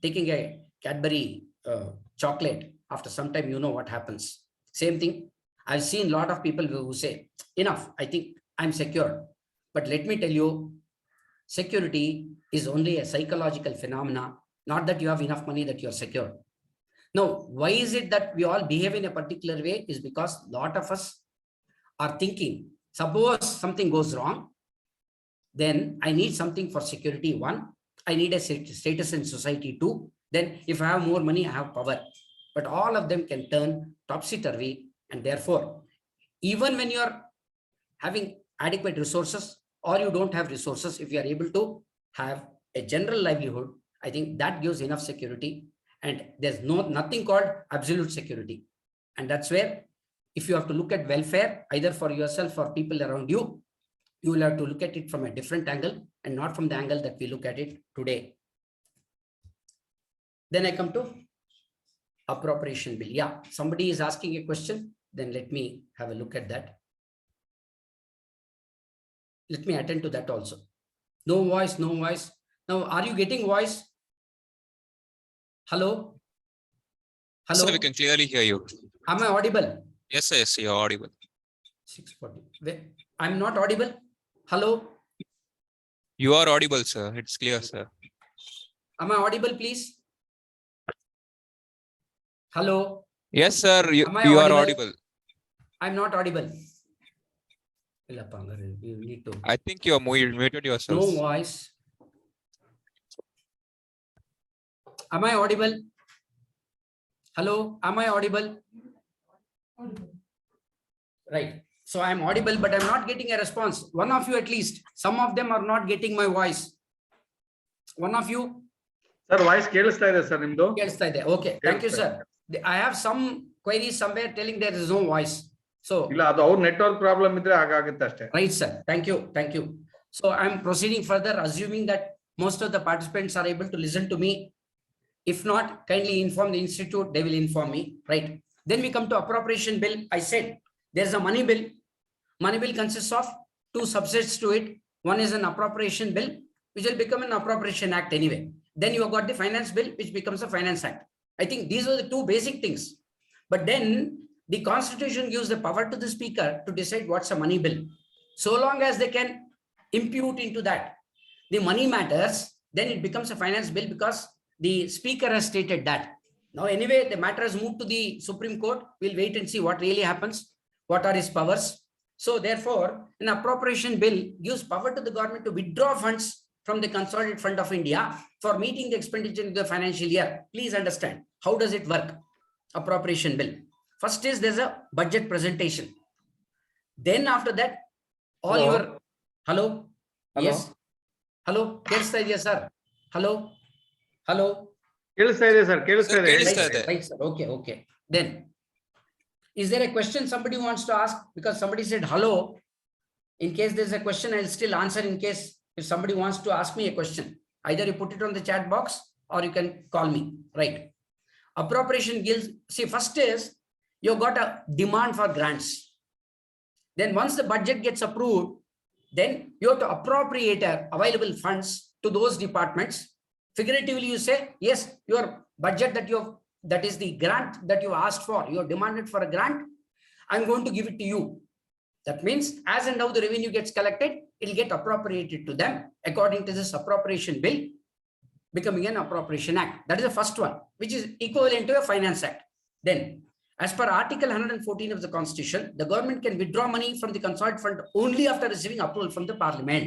taking a Cadbury chocolate. After some time, you know what happens. Same thing. I've seen a lot of people who say, enough, I think I'm secure. But let me tell you, security is only a psychological phenomena, not that you have enough money that you're secure. Now, why is it that we all behave in a particular way? Is because a lot of us are thinking, suppose something goes wrong, then I need something for security. One, I need a status in society. Two, then if I have more money, I have power. But all of them can turn topsy-turvy. And therefore, even when you are having adequate resources or you don't have resources, if you are able to have a general livelihood, I think that gives enough security. And there's nothing called absolute security. And that's where, if you have to look at welfare, either for yourself or people around you, you will have to look at it from a different angle and not from the angle that we look at it today. Then I come to Appropriation Bill. Yeah, somebody is asking a question. Then let me have a look at that. Let me attend to that also. No voice, no voice. Now, are you getting voice? Hello? Hello? Sir, we can clearly hear you. Am I audible? Yes, sir, yes, you're audible. 640. I'm not audible. Hello? You are audible, sir. It's clear, sir. Am I audible, please? Hello? Yes, sir, you Am I are audible? audible. I'm not audible. You need to. I think you are muted yourself. No voice. Am I audible? Hello? Am I audible? Right. So I'm audible, but I'm not getting a response. One of you at least. Some of them are not getting my voice. One of you. Sir, voice ಕೇಳಿಸ್ತಾ ಇದೆ sir ನಿಮ್ದು. ಕೇಳಿಸ್ತಾ ಇದೆ. Okay. Thank you, sir. I have some queries somewhere telling there is no voice. So ಇಲ್ಲ ಅದು ಅವ್ರ network problem ಇದ್ರೆ ಹಾಗಾಗುತ್ತೆ ಅಷ್ಟೇ. Right, sir. Thank you. Thank you. So I'm proceeding further, assuming that most of the participants are able to listen to me. If not, kindly inform the institute. They will inform me. Right. Then we come to Appropriation Bill. I said there's a money bill. Money bill consists of two subsets to it. One is an Appropriation Bill, which will become an Appropriation Act anyway. Then you have got the Finance Bill, which becomes a Finance Act. I think these are the two basic things. But then the Constitution gives the power to the Speaker to decide what's a money bill. So long as they can impute into that the money matters, then it becomes a finance bill because the Speaker has stated that. Now, anyway, the matter has moved to the Supreme Court. We'll wait and see what really happens, what are his powers. So therefore, an appropriation bill gives power to the government to withdraw funds from the Consolidated Fund of India for meeting the expenditure in the financial year. Please understand, how does it work? Appropriation bill. First is there's a budget presentation. Then after that, all Hello? your, hello? Hello? Yes. Hello? ಕೇಳಿಸ್ತಾ ಇದೆಯಾ sir? Hello? Hello? ಕೇಳಿಸ್ತಾ ಇದೆ sir, ಕೇಳಿಸ್ತಾ ಇದೆ. ಕೇಳಿಸ್ತಾ ಇದೆ. Right, sir. Okay, okay. Then, is there a question somebody wants to ask? Because somebody said hello. In case there's a question, I'll still answer in case if somebody wants to ask me a question. Either you put it on the chat box or you can call me. Right. Appropriation gives, see, first is you've got a demand for grants. Then once the budget gets approved, then you have to appropriate available funds to those departments. Figuratively, you say, yes, your budget that you have, that is the grant that you asked for, you have demanded for a grant, I'm going to give it to you. That means as and how the revenue gets collected, it will get appropriated to them according to this appropriation bill, becoming an appropriation act. That is the first one, which is equivalent to a finance act. Then, as per Article 114 of the Constitution, the government can withdraw money from the Consolidated Fund only after receiving approval from the Parliament.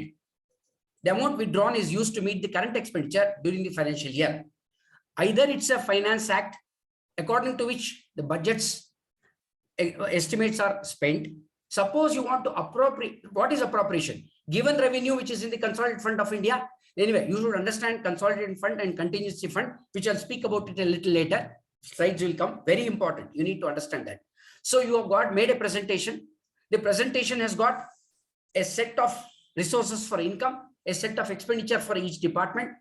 The amount withdrawn is used to meet the current expenditure during the financial year. Either it's a finance act according to which the budgets estimates are spent. Suppose you want to appropriate, what is appropriation? Given revenue which is in the consolidated fund of India. Anyway, you should understand consolidated fund and contingency fund, which I'll speak about it a little later. Slides will come, very important. You need to understand that. So you have got made a presentation. The presentation has got a set of resources for income, a set of expenditure for each department.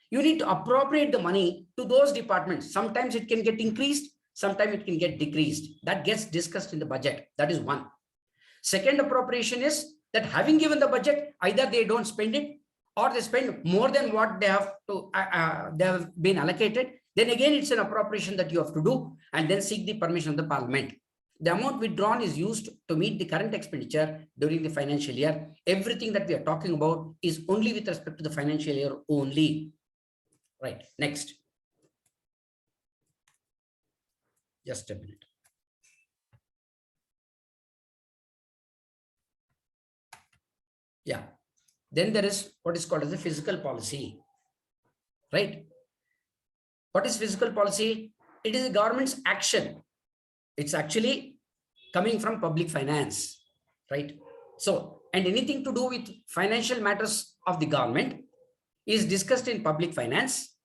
You need to appropriate the money to those departments. Sometimes it can get increased, sometimes it can get decreased. That gets discussed in the budget. That is one. Second appropriation is that having given the budget, either they don't spend it or they spend more than what they have to they have been allocated. Then again, it's an appropriation that you have to do and then seek the permission of the parliament. The amount withdrawn is used to meet the current expenditure during the financial year. Everything that we are talking about is only with respect to the financial year only. Right, next. Just a minute. Yeah. Then there is what is called as a fiscal policy. Right. What is fiscal policy? It is the government's action. It's actually coming from public finance. Right. So, and anything to do with financial matters of the government is discussed in public finance,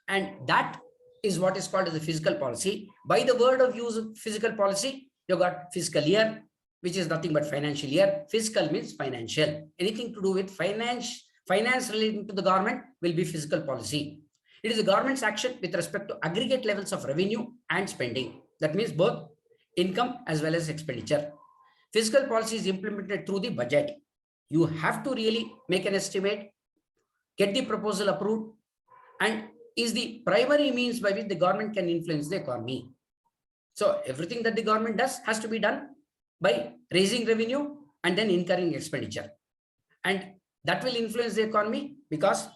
and that is what is called as a fiscal policy. By the word of use of fiscal policy, you got fiscal year, which is nothing but financial year. Fiscal means financial. Anything to do with finance relating to the government will be fiscal policy. It is the government's action with respect to aggregate levels of revenue and spending. That means both income as well as expenditure. Fiscal policy is implemented through the budget. You have to really make an estimate, get the proposal approved, and is the primary means by which the government can influence the economy. So everything that the government does has to be done by raising revenue and then incurring expenditure. And that will influence the economy because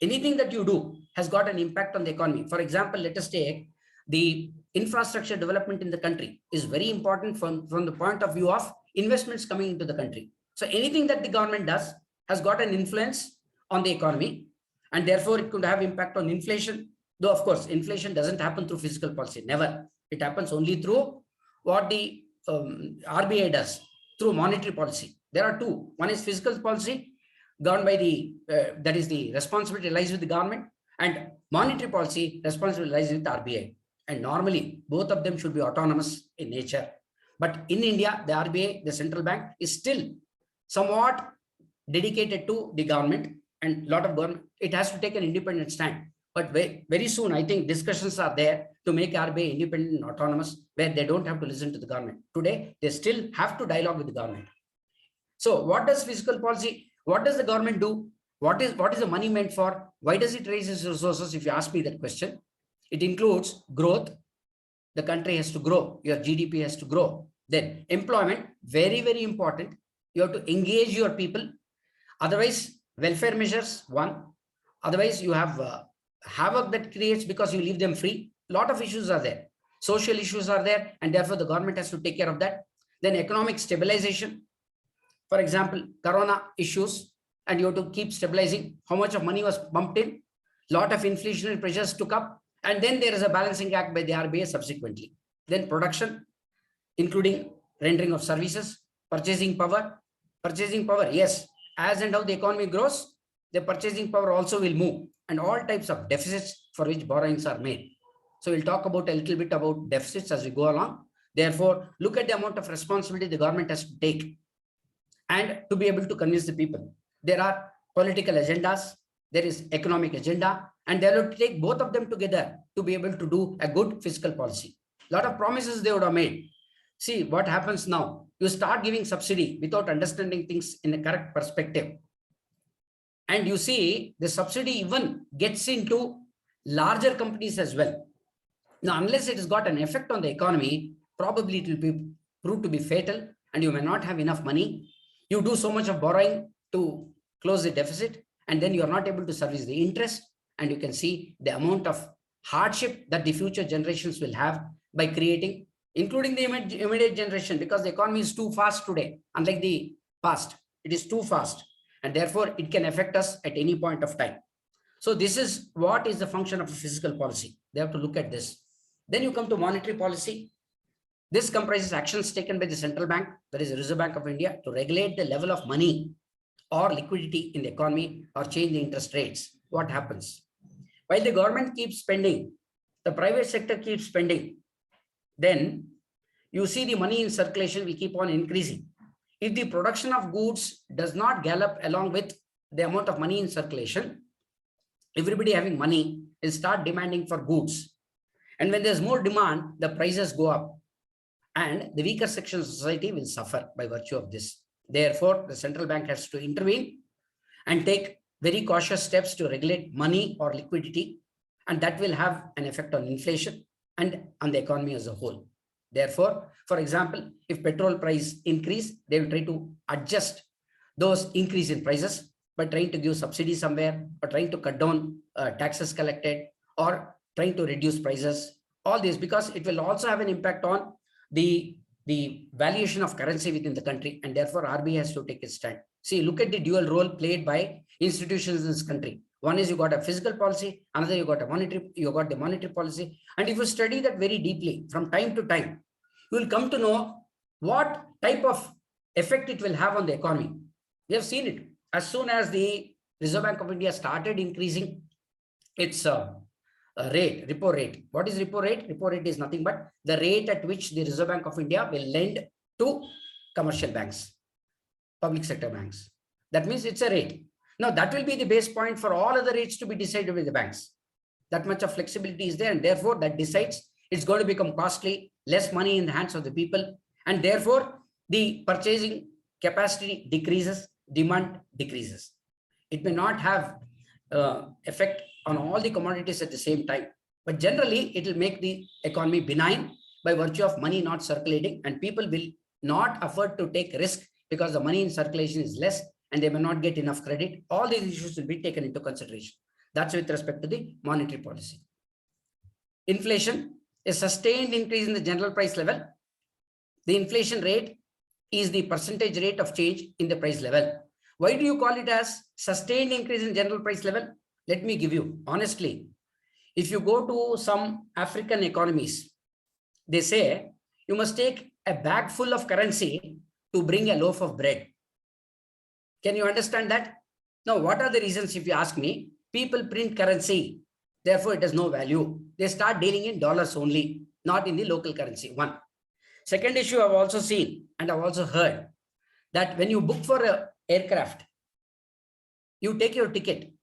anything that you do has got an impact on the economy. For example, let us take the infrastructure development in the country is very important from the point of view of investments coming into the country. So anything that the government does has got an influence on the economy, and therefore it could have impact on inflation. Though, of course, inflation doesn't happen through fiscal policy, never. It happens only through what the RBI does, through monetary policy. There are two. One is fiscal policy, governed by the, that is the responsibility lies with the government, and monetary policy, responsibility lies with the RBI. And normally, both of them should be autonomous in nature. But in India, the RBI, the central bank, is still somewhat dedicated to the government, and a lot of government, it has to take an independent stand. But very soon, I think discussions are there to make RBI independent and autonomous, where they don't have to listen to the government. Today, they still have to dialogue with the government. So what does fiscal policy, what does the government do? What is the money meant for? Why does it raise its resources? If you ask me that question, it includes growth. The country has to grow. Your GDP has to grow. Then employment, very, very important. You have to engage your people. Otherwise, welfare measures, one. Otherwise, you have havoc that creates because you leave them free. A lot of issues are there. Social issues are there, and therefore the government has to take care of that. Then economic stabilization. For example, corona issues, and you have to keep stabilizing. How much of money was pumped in? Lot of inflationary pressures took up, and then there is a balancing act by the RBI subsequently. Then production, including rendering of services, purchasing power. Purchasing power, yes, as and how the economy grows, the purchasing power also will move, and all types of deficits for which borrowings are made. So we'll talk about a little bit about deficits as we go along. Therefore, look at the amount of responsibility the government has to take and to be able to convince the people. There are political agendas, there is economic agenda, and they have to take both of them together to be able to do a good fiscal policy. A lot of promises they would have made. See what happens now. You start giving subsidy without understanding things in a correct perspective. And you see the subsidy even gets into larger companies as well. Now, unless it has got an effect on the economy, probably it will be proved to be fatal, and you may not have enough money. You do so much of borrowing to close the deficit, and then you are not able to service the interest. And you can see the amount of hardship that the future generations will have by creating, including the immediate generation, because the economy is too fast today, unlike the past. It is too fast, and therefore it can affect us at any point of time. So this is what is the function of a fiscal policy. They have to look at this. Then you come to monetary policy. This comprises actions taken by the central bank, that is the Reserve Bank of India, to regulate the level of money or liquidity in the economy or change the interest rates. What happens? While the government keeps spending, the private sector keeps spending, then you see the money in circulation will keep on increasing. If the production of goods does not gallop along with the amount of money in circulation, everybody having money will start demanding for goods. And when there's more demand, the prices go up. And the weaker section of society will suffer by virtue of this. Therefore, the central bank has to intervene and take very cautious steps to regulate money or liquidity, and that will have an effect on inflation and on the economy as a whole. Therefore, for example, if petrol price increase, they will try to adjust those increase in prices by trying to give subsidy somewhere, or trying to cut down taxes collected, or trying to reduce prices. All this because it will also have an impact on the valuation of currency within the country, and therefore RBI has to take its stand. See, look at the dual role played by institutions in this country. One is you got a fiscal policy, another you got the monetary policy. And if you study that very deeply from time to time, you will come to know what type of effect it will have on the economy. We have seen it. As soon as the Reserve Bank of India started increasing its repo rate. What is repo rate? Repo rate is nothing but the rate at which the Reserve Bank of India will lend to commercial banks, public sector banks. That means it's a rate. Now that will be the base point for all other rates to be decided by the banks. That much of flexibility is there, and therefore that decides it's going to become costly, less money in the hands of the people, and therefore the purchasing capacity decreases, demand decreases. It may not have effect on all the commodities at the same time, but generally it will make the economy benign by virtue of money not circulating, and people will not afford to take risk because the money in circulation is less and they may not get enough credit. All these issues will be taken into consideration. That's with respect to the monetary policy. Inflation, a sustained increase in the general price level. The inflation rate is the percentage rate of change in the price level. Why do you call it as sustained increase in general price level? Let me give you, honestly, if you go to some African economies, they say you must take a bag full of currency to bring a loaf of bread. Can you understand that? Now, what are the reasons if you ask me? People print currency, therefore it has no value. They start dealing in dollars only, not in the local currency. One. Second issue I've also seen and I've also heard that when you book for an aircraft, you take your ticket.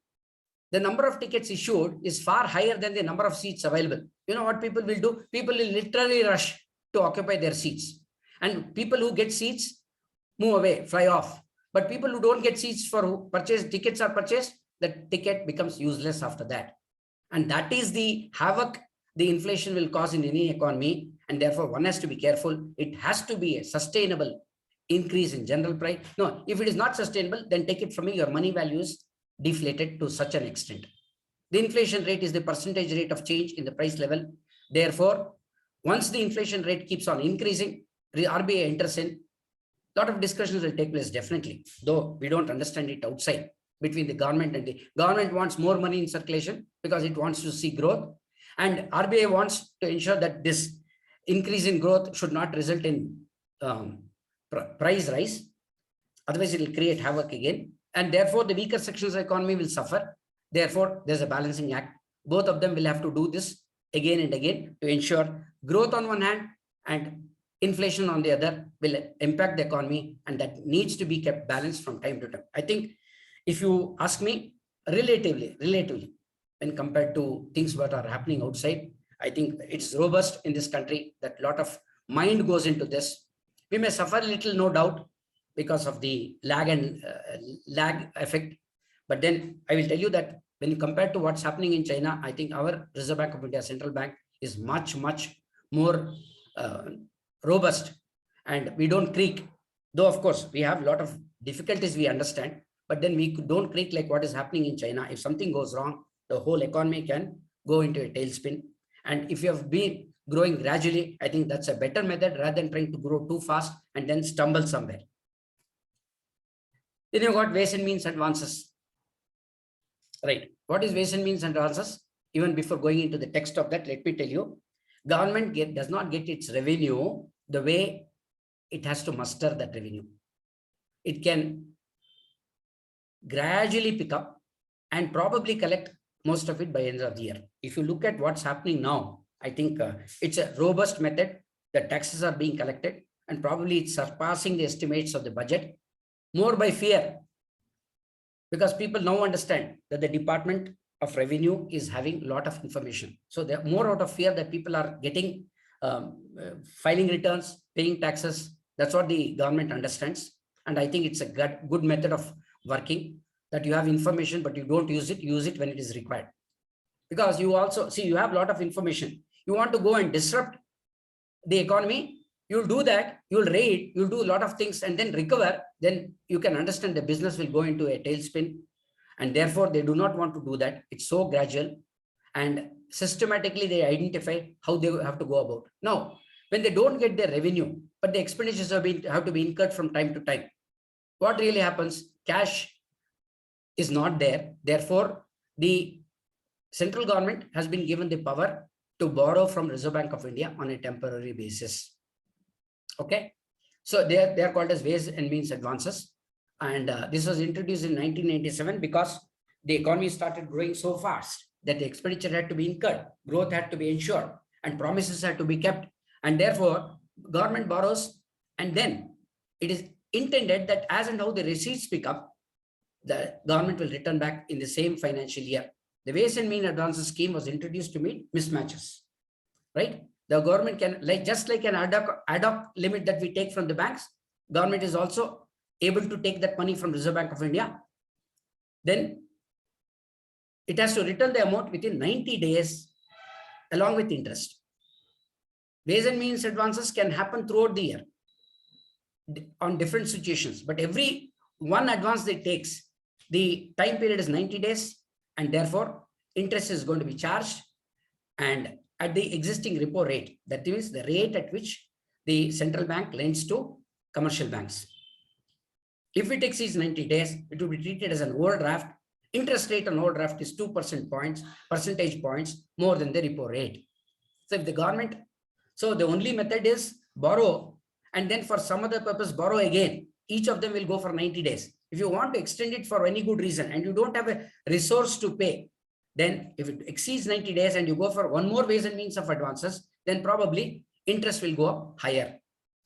The number of tickets issued is far higher than the number of seats available. You know what people will do? People will literally rush to occupy their seats. And people who get seats move away, fly off. But people who don't get seats for purchase, tickets are purchased, the ticket becomes useless after that. And that is the havoc the inflation will cause in any economy. And therefore, one has to be careful. It has to be a sustainable increase in general price. No, if it is not sustainable, then take it from me, your money value is deflated to such an extent. The inflation rate is the percentage rate of change in the price level. Therefore, once the inflation rate keeps on increasing, the RBI enters in. A lot of discussions will take place, definitely, though we don't understand it outside between the government and the government wants more money in circulation because it wants to see growth, and RBI wants to ensure that this increase in growth should not result in price rise. Otherwise, it will create havoc again. And therefore, the weaker sections of the economy will suffer. Therefore, there's a balancing act. Both of them will have to do this again and again to ensure growth on one hand and inflation on the other will impact the economy, and that needs to be kept balanced from time to time. I think if you ask me, relatively, when compared to things that are happening outside, I think it's robust in this country, that a lot of mind goes into this. We may suffer a little, no doubt, because of the lag effect. But then I will tell you that when you compare to what's happening in China, I think our Reserve Bank of India central bank is much more robust, and we don't creak. Though, of course, we have a lot of difficulties, we understand, but then we don't creak like what is happening in China. If something goes wrong, the whole economy can go into a tailspin. And if you have been growing gradually, I think that's a better method rather than trying to grow too fast and then stumble somewhere. Then you've got ways and means advances. Right. What is ways and means and advances? Even before going into the text of that, let me tell you, government does not get its revenue the way it has to muster that revenue. It can gradually pick up and probably collect most of it by end of the year. If you look at what's happening now, I think it's a robust method. The taxes are being collected and probably it's surpassing the estimates of the budget, more by fear, because people now understand that the Department of Revenue is having a lot of information. So they're more out of fear that people are getting filing returns, paying taxes. That's what the government understands. And I think it's a good method of working, that you have information, but you don't use it when it is required. Because you also see, you have a lot of information. You want to go and disrupt the economy, you'll do that, you'll raid, you'll do a lot of things and then recover, then you can understand the business will go into a tailspin. And therefore, they do not want to do that. It's so gradual and systematically they identify how they have to go about. Now, when they don't get their revenue, but the expenditures have to be incurred from time to time, what really happens? Cash is not there. Therefore, the central government has been given the power to borrow from Reserve Bank of India on a temporary basis. Okay, so they are called as ways and means advances. And this was introduced in 1997 because the economy started growing so fast that the expenditure had to be incurred, growth had to be ensured, and promises had to be kept. And therefore, government borrows, and then it is intended that as and how the receipts pick up, the government will return back in the same financial year. The ways and mean advances scheme was introduced to meet mismatches, right? The government can, just like an ad hoc limit that we take from the banks, government is also able to take that money from Reserve Bank of India. Then it has to return the amount within 90 days along with interest. Ways and means advances can happen throughout the year on different situations, but every one advance that takes, the time period is 90 days and therefore interest is going to be charged and at the existing repo rate. That means the rate at which the central bank lends to commercial banks. If it exceeds 90 days, it will be treated as an overdraft. Interest rate on overdraft is 2 percentage points more than the repo rate. So if the government, so the only method is borrow and then for some other purpose borrow again. Each of them will go for 90 days. If you want to extend it for any good reason and you don't have a resource to pay, then if it exceeds 90 days and you go for one more ways and means of advances, then probably interest will go up higher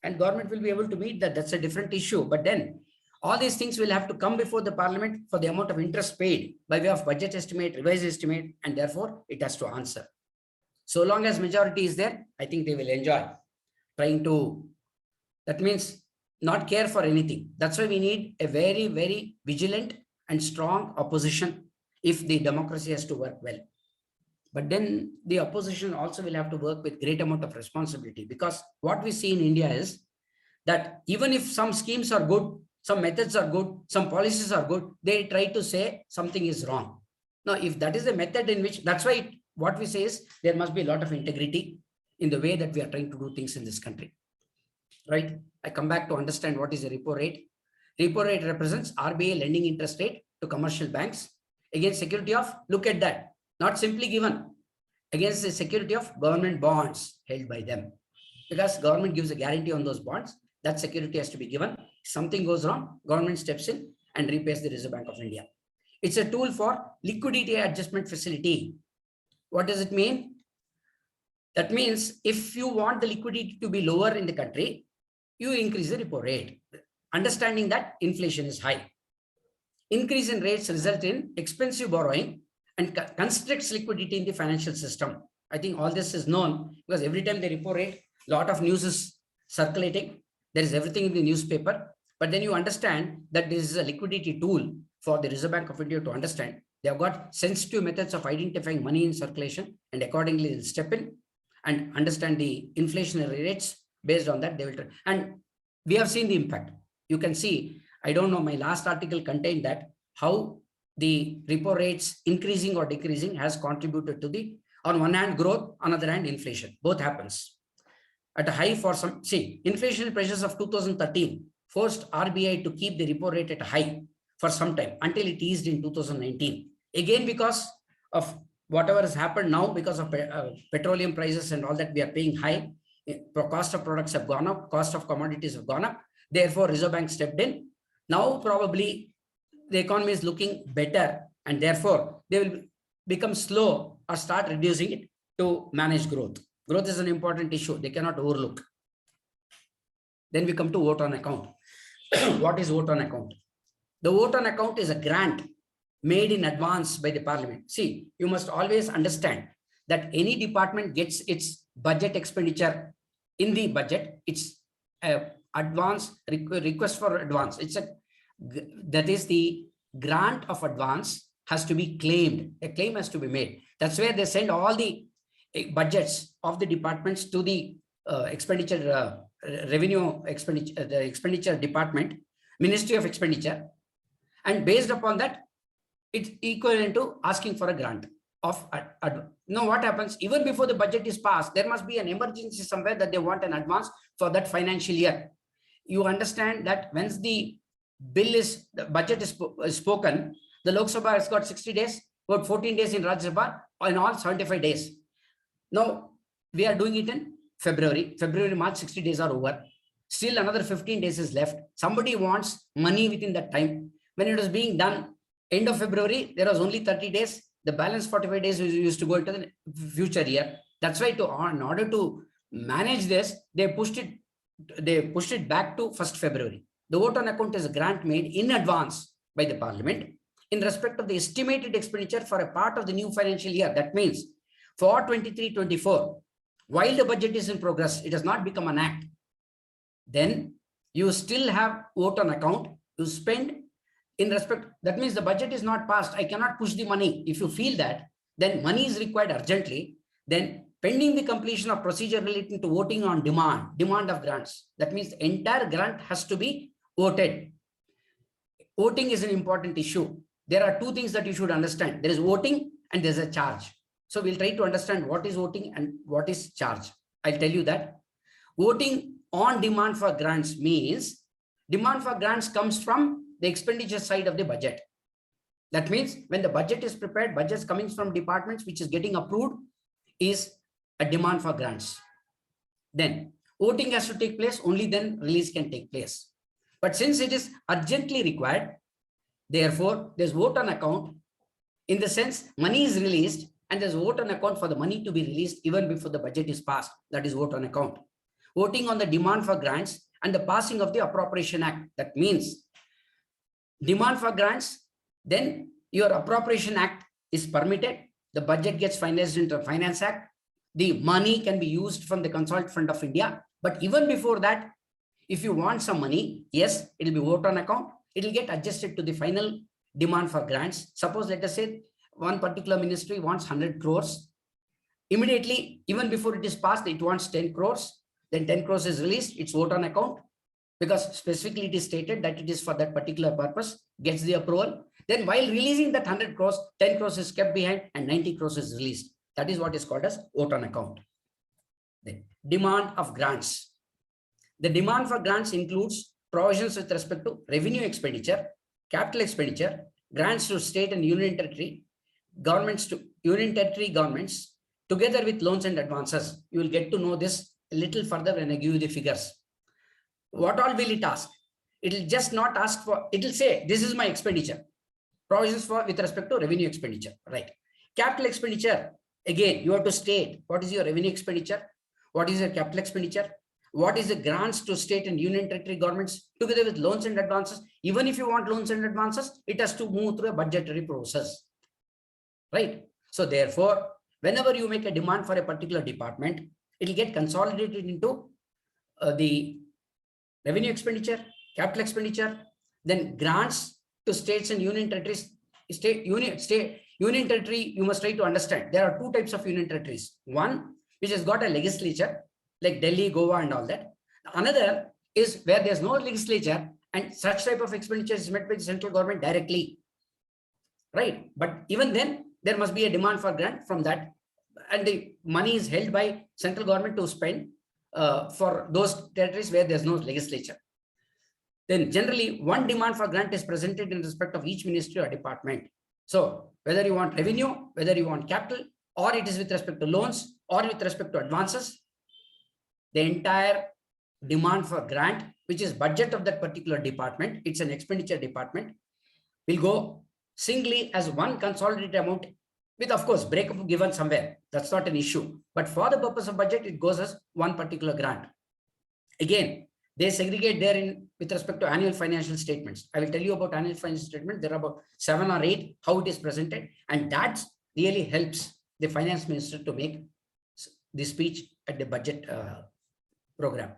and government will be able to meet that. That's a different issue. But then all these things will have to come before the parliament for the amount of interest paid by way of budget estimate, revised estimate, and therefore it has to answer. So long as majority is there, I think they will enjoy trying to, that means not care for anything. That's why we need a very, very vigilant and strong opposition if the democracy has to work well. But then the opposition also will have to work with great amount of responsibility, because what we see in India is that even if some schemes are good, some methods are good, some policies are good, they try to say something is wrong. Now, if that is the method in which, that's why what we say is there must be a lot of integrity in the way that we are trying to do things in this country, right? I come back to understand what is a repo rate. Repo rate represents RBI lending interest rate to commercial banks against security of, look at that, not simply given, against the security of government bonds held by them. Because government gives a guarantee on those bonds, that security has to be given. If something goes wrong, government steps in and repays the Reserve Bank of India. It's a tool for liquidity adjustment facility. What does it mean? That means if you want the liquidity to be lower in the country, you increase the repo rate, understanding that inflation is high. Increase in rates result in expensive borrowing and constricts liquidity in the financial system. I think all this is known because every time they repo rate, a lot of news is circulating. There is everything in the newspaper, but then you understand that this is a liquidity tool for the Reserve Bank of India to understand. They have got sensitive methods of identifying money in circulation, and accordingly they'll step in and understand the inflationary rates. Based on that, they will, and we have seen the impact. You can see, I don't know, my last article contained that how the repo rates increasing or decreasing has contributed to the, on one hand, growth, on the other hand, inflation. Both happens. At a high for some, see, inflationary pressures of 2013 forced RBI to keep the repo rate at a high for some time until it eased in 2019. Again, because of whatever has happened now, because of petroleum prices and all that, we are paying high. Cost of products have gone up, cost of commodities have gone up. Therefore, Reserve Bank stepped in. Now, probably the economy is looking better, and therefore they will become slow or start reducing it to manage growth. Growth is an important issue. They cannot overlook. Then we come to vote on account. What is vote on account? The vote on account is a grant made in advance by the parliament. See, you must always understand that any department gets its budget expenditure in the budget. It's a advance request for advance. That is the grant of advance has to be claimed. A claim has to be made. That's where they send all the budgets of the departments to the revenue expenditure, the expenditure department, Ministry of Expenditure, and based upon that, it's equivalent to asking for a grant of. Now, what happens even before the budget is passed? There must be an emergency somewhere that they want an advance for that financial year. You understand that once the budget is spoken, the Lok Sabha has got 60 days, about 14 days in Rajya Sabha, in all 75 days. Now, we are doing it in February, March, 60 days are over. Still another 15 days is left. Somebody wants money within that time. When it was being done, end of February, there was only 30 days. The balance 45 days used to go into the future year. That's why in order to manage this, they pushed it back to 1st February. The vote on account is a grant made in advance by the parliament in respect of the estimated expenditure for a part of the new financial year. That means for 23-24, while the budget is in progress, it has not become an act. Then you still have vote on account to spend in respect. That means the budget is not passed. I cannot push the money. If you feel that, then money is required urgently. Then pending the completion of procedure relating to voting on demand of grants. That means the entire grant has to be voted. Voting is an important issue. There are two things that you should understand. There is voting and there's a charge. So we'll try to understand what is voting and what is charge. I'll tell you that. Voting on demand for grants means demand for grants comes from the expenditure side of the budget. That means when the budget is prepared, budgets coming from departments which is getting approved is a demand for grants. Then voting has to take place, only then release can take place. But since it is urgently required, therefore there's vote on account in the sense money is released and there's vote on account for the money to be released even before the budget is passed. That is vote on account. Voting on the demand for grants and the passing of the Appropriation Act. That means demand for grants, then your Appropriation Act is permitted. The budget gets finalized into the Finance Act. The money can be used from the Consolidated Fund of India. But even before that, if you want some money, yes, it will be vote on account. It will get adjusted to the final demand for grants. Suppose, let us say, one particular ministry wants 100 crores. Immediately, even before it is passed, it wants 10 crores. Then 10 crores is released. It's vote on account because specifically it is stated that it is for that particular purpose, gets the approval. Then while releasing that 100 crores, 10 crores is kept behind and 90 crores is released. That is what is called as vote on account. Then demand of grants. The demand for grants includes provisions with respect to revenue expenditure, capital expenditure, grants to state and union territory, governments to union territory governments, together with loans and advances. You will get to know this a little further when I give you the figures. What all will it ask? It will just not ask for, it will say, this is my expenditure. Provisions for with respect to revenue expenditure, right? Capital expenditure, again, you have to state what is your revenue expenditure, what is your capital expenditure, what is the grants to state and union territory governments, together with loans and advances. Even if you want loans and advances, it has to move through a budgetary process, right? So therefore, whenever you make a demand for a particular department, it will get consolidated into the revenue expenditure, capital expenditure, then grants to states and union territories. Union territory, you must try to understand. There are two types of union territories. One, which has got a legislature, like Delhi, Goa, and all that. Another is where there's no legislature and such type of expenditure is met by the central government directly, right? But even then, there must be a demand for grant from that. And the money is held by central government to spend for those territories where there's no legislature. Then generally, one demand for grant is presented in respect of each ministry or department. So whether you want revenue, whether you want capital, or it is with respect to loans or with respect to advances, the entire demand for grant, which is budget of that particular department, it's an expenditure department, will go singly as one consolidated amount with, of course, breakup given somewhere. That's not an issue. But for the purpose of budget, it goes as one particular grant. Again, they segregate there in with respect to annual financial statements. I will tell you about annual financial statement. There are about 7 or 8, how it is presented. And that really helps the finance minister to make the speech at the budget program.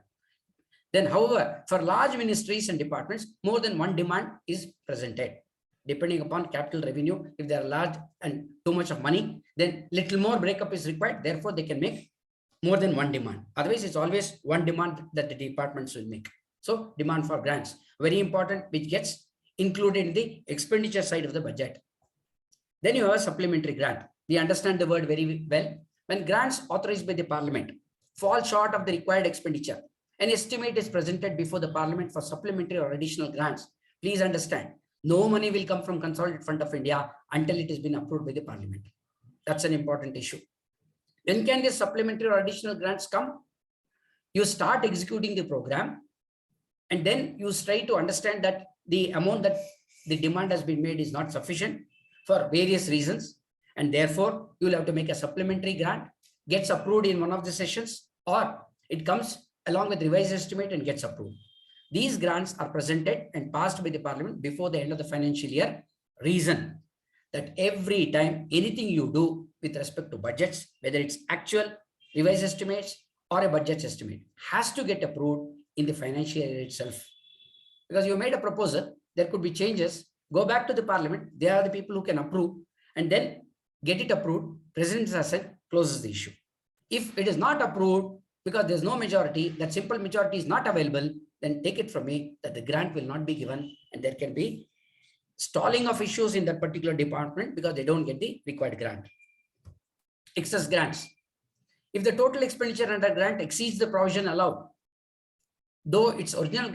Then, however, for large ministries and departments, more than one demand is presented. Depending upon capital revenue, if they are large and too much of money, then little more breakup is required. Therefore, they can make more than one demand. Otherwise, it's always one demand that the departments will make. So demand for grants, very important, which gets included in the expenditure side of the budget. Then you have a supplementary grant. We understand the word very well. When grants authorized by the parliament fall short of the required expenditure, an estimate is presented before the parliament for supplementary or additional grants. Please understand, no money will come from Consolidated Fund of India until it has been approved by the parliament. That's an important issue. When can these supplementary or additional grants come? You start executing the program, and then you try to understand that the amount that the demand has been made is not sufficient for various reasons, and therefore you will have to make a supplementary grant, gets approved in one of the sessions, or it comes along with revised estimate and gets approved. These grants are presented and passed by the parliament before the end of the financial year. Reason that every time anything you do with respect to budgets, whether it's actual, revised estimates, or a budget estimate, has to get approved in the financial year itself. Because you made a proposal, there could be changes, go back to the parliament, they are the people who can approve, and then get it approved, President has said, closes the issue. If it is not approved, because there's no majority, that simple majority is not available, then take it from me that the grant will not be given, and there can be stalling of issues in that particular department because they don't get the required grant. Excess grants. If the total expenditure under grant exceeds the provision allowed, though it's original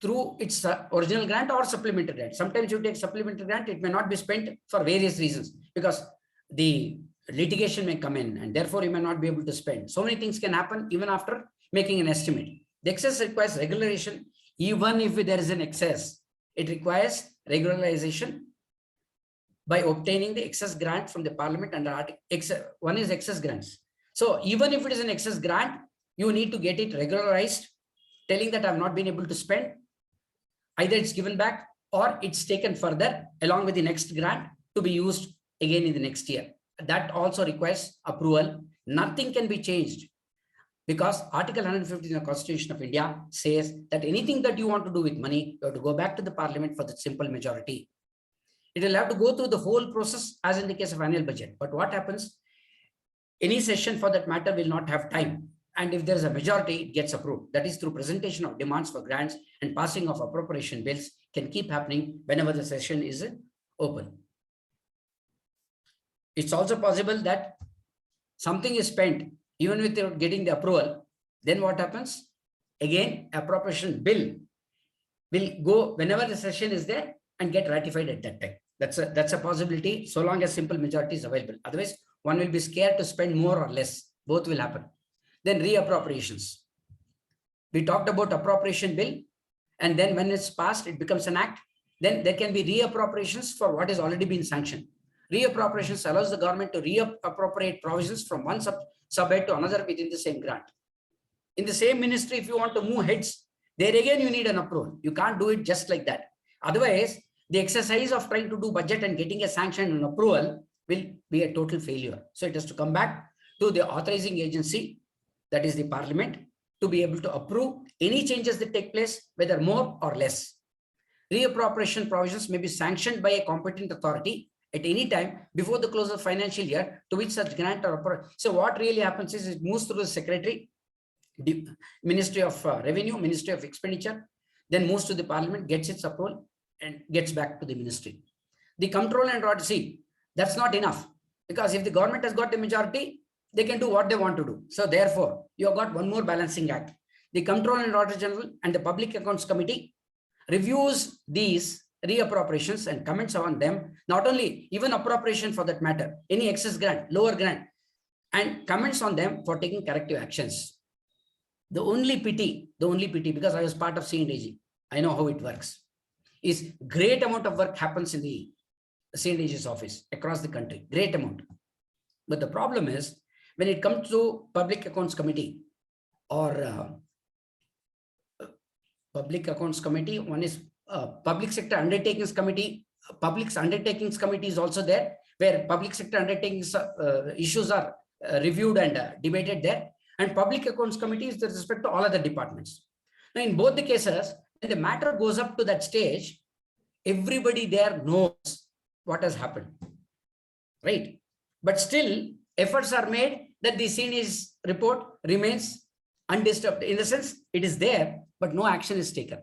through its original grant or supplementary grant. Sometimes you take supplementary grant, it may not be spent for various reasons because the litigation may come in and therefore you may not be able to spend. So many things can happen even after making an estimate. The excess requires regularization. Even if there is an excess, it requires regularization by obtaining the excess grant from the parliament under article. One is excess grants. So even if it is an excess grant, you need to get it regularized, telling that I've not been able to spend. Either it's given back or it's taken further along with the next grant to be used again in the next year. That also requires approval. Nothing can be changed because Article 150 in the Constitution of India says that anything that you want to do with money, you have to go back to the parliament for the simple majority. It will have to go through the whole process as in the case of annual budget. But what happens? Any session for that matter will not have time. And if there is a majority, it gets approved. That is through presentation of demands for grants and passing of appropriation bills can keep happening whenever the session is open. It's also possible that something is spent even without getting the approval. Then what happens? Again, appropriation bill will go whenever the session is there and get ratified at that time. That's a possibility so long as simple majority is available. Otherwise, one will be scared to spend more or less. Both will happen. Then reappropriations. We talked about appropriation bill, and then when it's passed, it becomes an act. Then there can be reappropriations for what has already been sanctioned. Reappropriations allows the government to reappropriate provisions from one subhead to another within the same grant. In the same ministry, if you want to move heads, there again you need an approval. You can't do it just like that. Otherwise, the exercise of trying to do budget and getting a sanction and approval will be a total failure. So it has to come back to the authorizing agency, that is the parliament, to be able to approve any changes that take place, whether more or less. Reappropriation provisions may be sanctioned by a competent authority at any time before the close of financial year to which such grant or appropriation. So what really happens is it moves through the secretary, the Ministry of Revenue, Ministry of Expenditure, then moves to the parliament, gets its approval and gets back to the ministry. The control and order, see, that's not enough because if the government has got the majority, they can do what they want to do. So therefore, you have got one more balancing act. The Comptroller and Auditor General and the Public Accounts Committee reviews these reappropriations and comments on them, not only even appropriation for that matter, any excess grant, lower grant, and comments on them for taking corrective actions. The only pity, because I was part of C&AG, I know how it works, is great amount of work happens in the C&AG's office across the country, great amount. But the problem is when it comes to Public Accounts Committee or Public Accounts Committee, one is Public Sector Undertakings Committee. Public Undertakings Committee is also there, where public sector undertakings issues are reviewed and debated there. And Public Accounts Committee is with respect to all other departments. Now, in both the cases, when the matter goes up to that stage, everybody there knows what has happened, right? But still, efforts are made that the CNA's report remains undisturbed. In the sense, it is there, but no action is taken.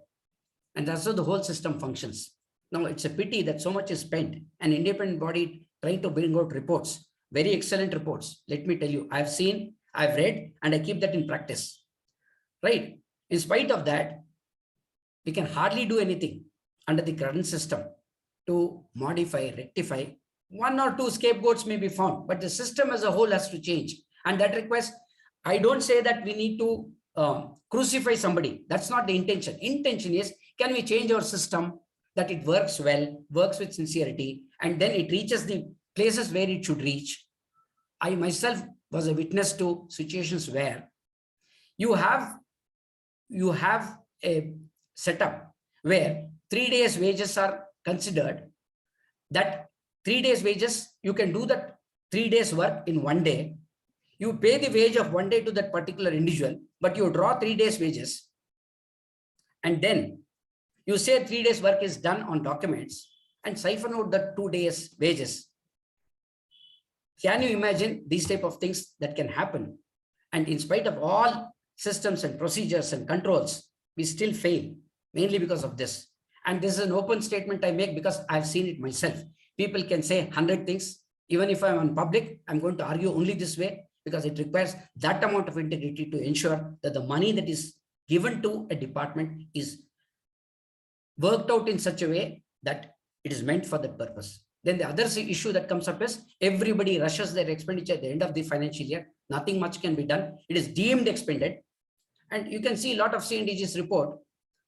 And that's how the whole system functions. Now, it's a pity that so much is spent, an independent body trying to bring out reports, very excellent reports. Let me tell you, I've seen, I've read, and I keep that in practice, right? In spite of that, we can hardly do anything under the current system to modify, rectify. One or two scapegoats may be found, but the system as a whole has to change. And that requires, I don't say that we need to crucify somebody. That's not the intention. Intention is, can we change our system that it works well, works with sincerity, and then it reaches the places where it should reach. I myself was a witness to situations where you have a setup where 3 days wages are considered. That 3 days wages, you can do that 3 days work in 1 day. You pay the wage of 1 day to that particular individual, but you draw 3 days wages. And then you say 3 days work is done on documents and siphon out the 2 days wages. Can you imagine these type of things that can happen? And in spite of all systems and procedures and controls, we still fail, mainly because of this. And this is an open statement I make because I've seen it myself. People can say 100 things. Even if I'm on public, I'm going to argue only this way because it requires that amount of integrity to ensure that the money that is given to a department is worked out in such a way that it is meant for that purpose. Then the other issue that comes up is everybody rushes their expenditure at the end of the financial year. Nothing much can be done. It is deemed expended. And you can see a lot of C&DG's report,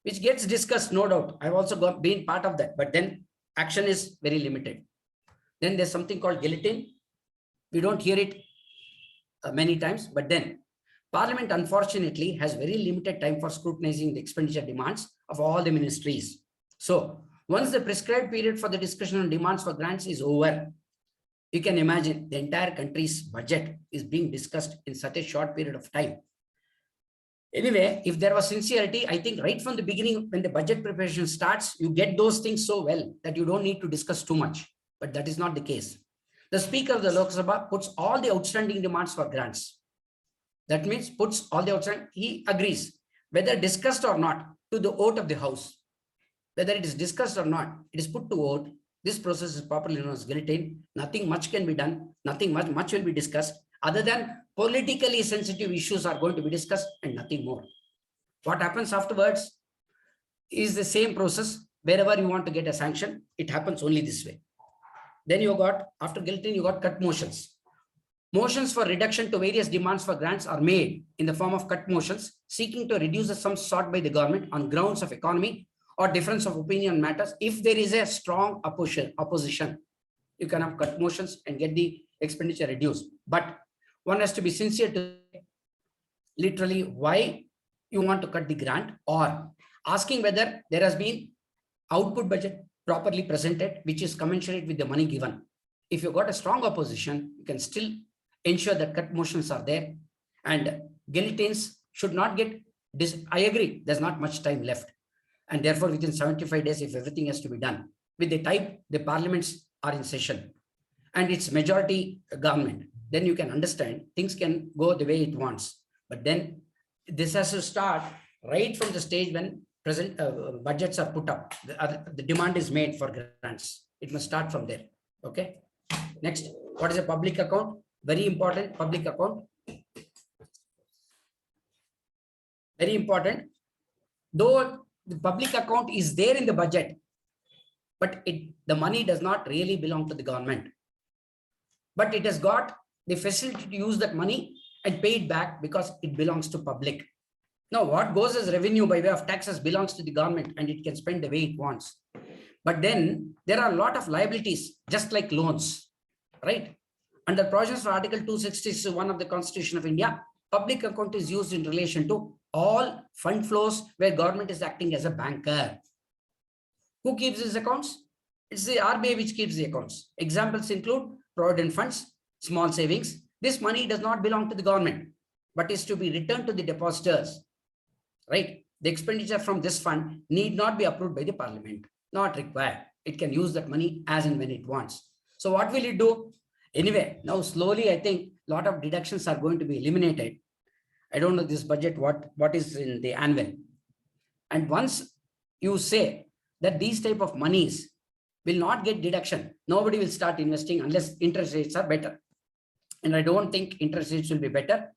which gets discussed, no doubt. I've also been part of that, but then action is very limited. Then there's something called guillotine. We don't hear it many times, but then Parliament, unfortunately, has very limited time for scrutinizing the expenditure demands of all the ministries. So once the prescribed period for the discussion on demands for grants is over, you can imagine the entire country's budget is being discussed in such a short period of time. Anyway, if there was sincerity, I think right from the beginning, when the budget preparation starts, you get those things so well that you don't need to discuss too much. But that is not the case. The Speaker of the Lok Sabha puts all the outstanding demands for grants. That means puts all the outstanding, he agrees, whether discussed or not, to the vote of the House. Whether it is discussed or not, it is put to vote. This process is popularly known as guillotine. Nothing much can be done. Nothing much will be discussed, other than politically sensitive issues are going to be discussed and nothing more. What happens afterwards is the same process. Wherever you want to get a sanction, it happens only this way. Then you got, after guillotine, you got cut motions. Motions for reduction to various demands for grants are made in the form of cut motions, seeking to reduce the sums sought by the government on grounds of economy or difference of opinion on matters. If there is a strong opposition, you can have cut motions and get the expenditure reduced. But one has to be sincere to literally why you want to cut the grant, or asking whether there has been output budget properly presented, which is commensurate with the money given. If you got a strong opposition, you can still ensure that cut motions are there, and guillotines should not get I agree, there's not much time left. And therefore, within 75 days, if everything has to be done, with the type the parliaments are in session and it's majority government, then you can understand things can go the way it wants. But then this has to start right from the stage when present budgets are put up. The demand is made for grants. It must start from there. Okay. Next, what is a public account? Very important. Public account. Very important. Though the public account is there in the budget, but the money does not really belong to the government. But it has got the facility to use that money and pay it back because it belongs to public. Now, what goes as revenue by way of taxes belongs to the government and it can spend the way it wants. But then there are a lot of liabilities, just like loans, right? Under provisions for Article 261 of the Constitution of India, public account is used in relation to all fund flows where government is acting as a banker. Who keeps these accounts? It's the RBI which keeps the accounts. Examples include provident funds, small savings. This money does not belong to the government, but is to be returned to the depositors, right? The expenditure from this fund need not be approved by the parliament, not required. It can use that money as and when it wants. So what will it do? Anyway, now slowly, I think a lot of deductions are going to be eliminated. I don't know this budget, what is in the annual. And once you say that these type of monies will not get deduction, nobody will start investing unless interest rates are better. And I don't think interest rates will be better.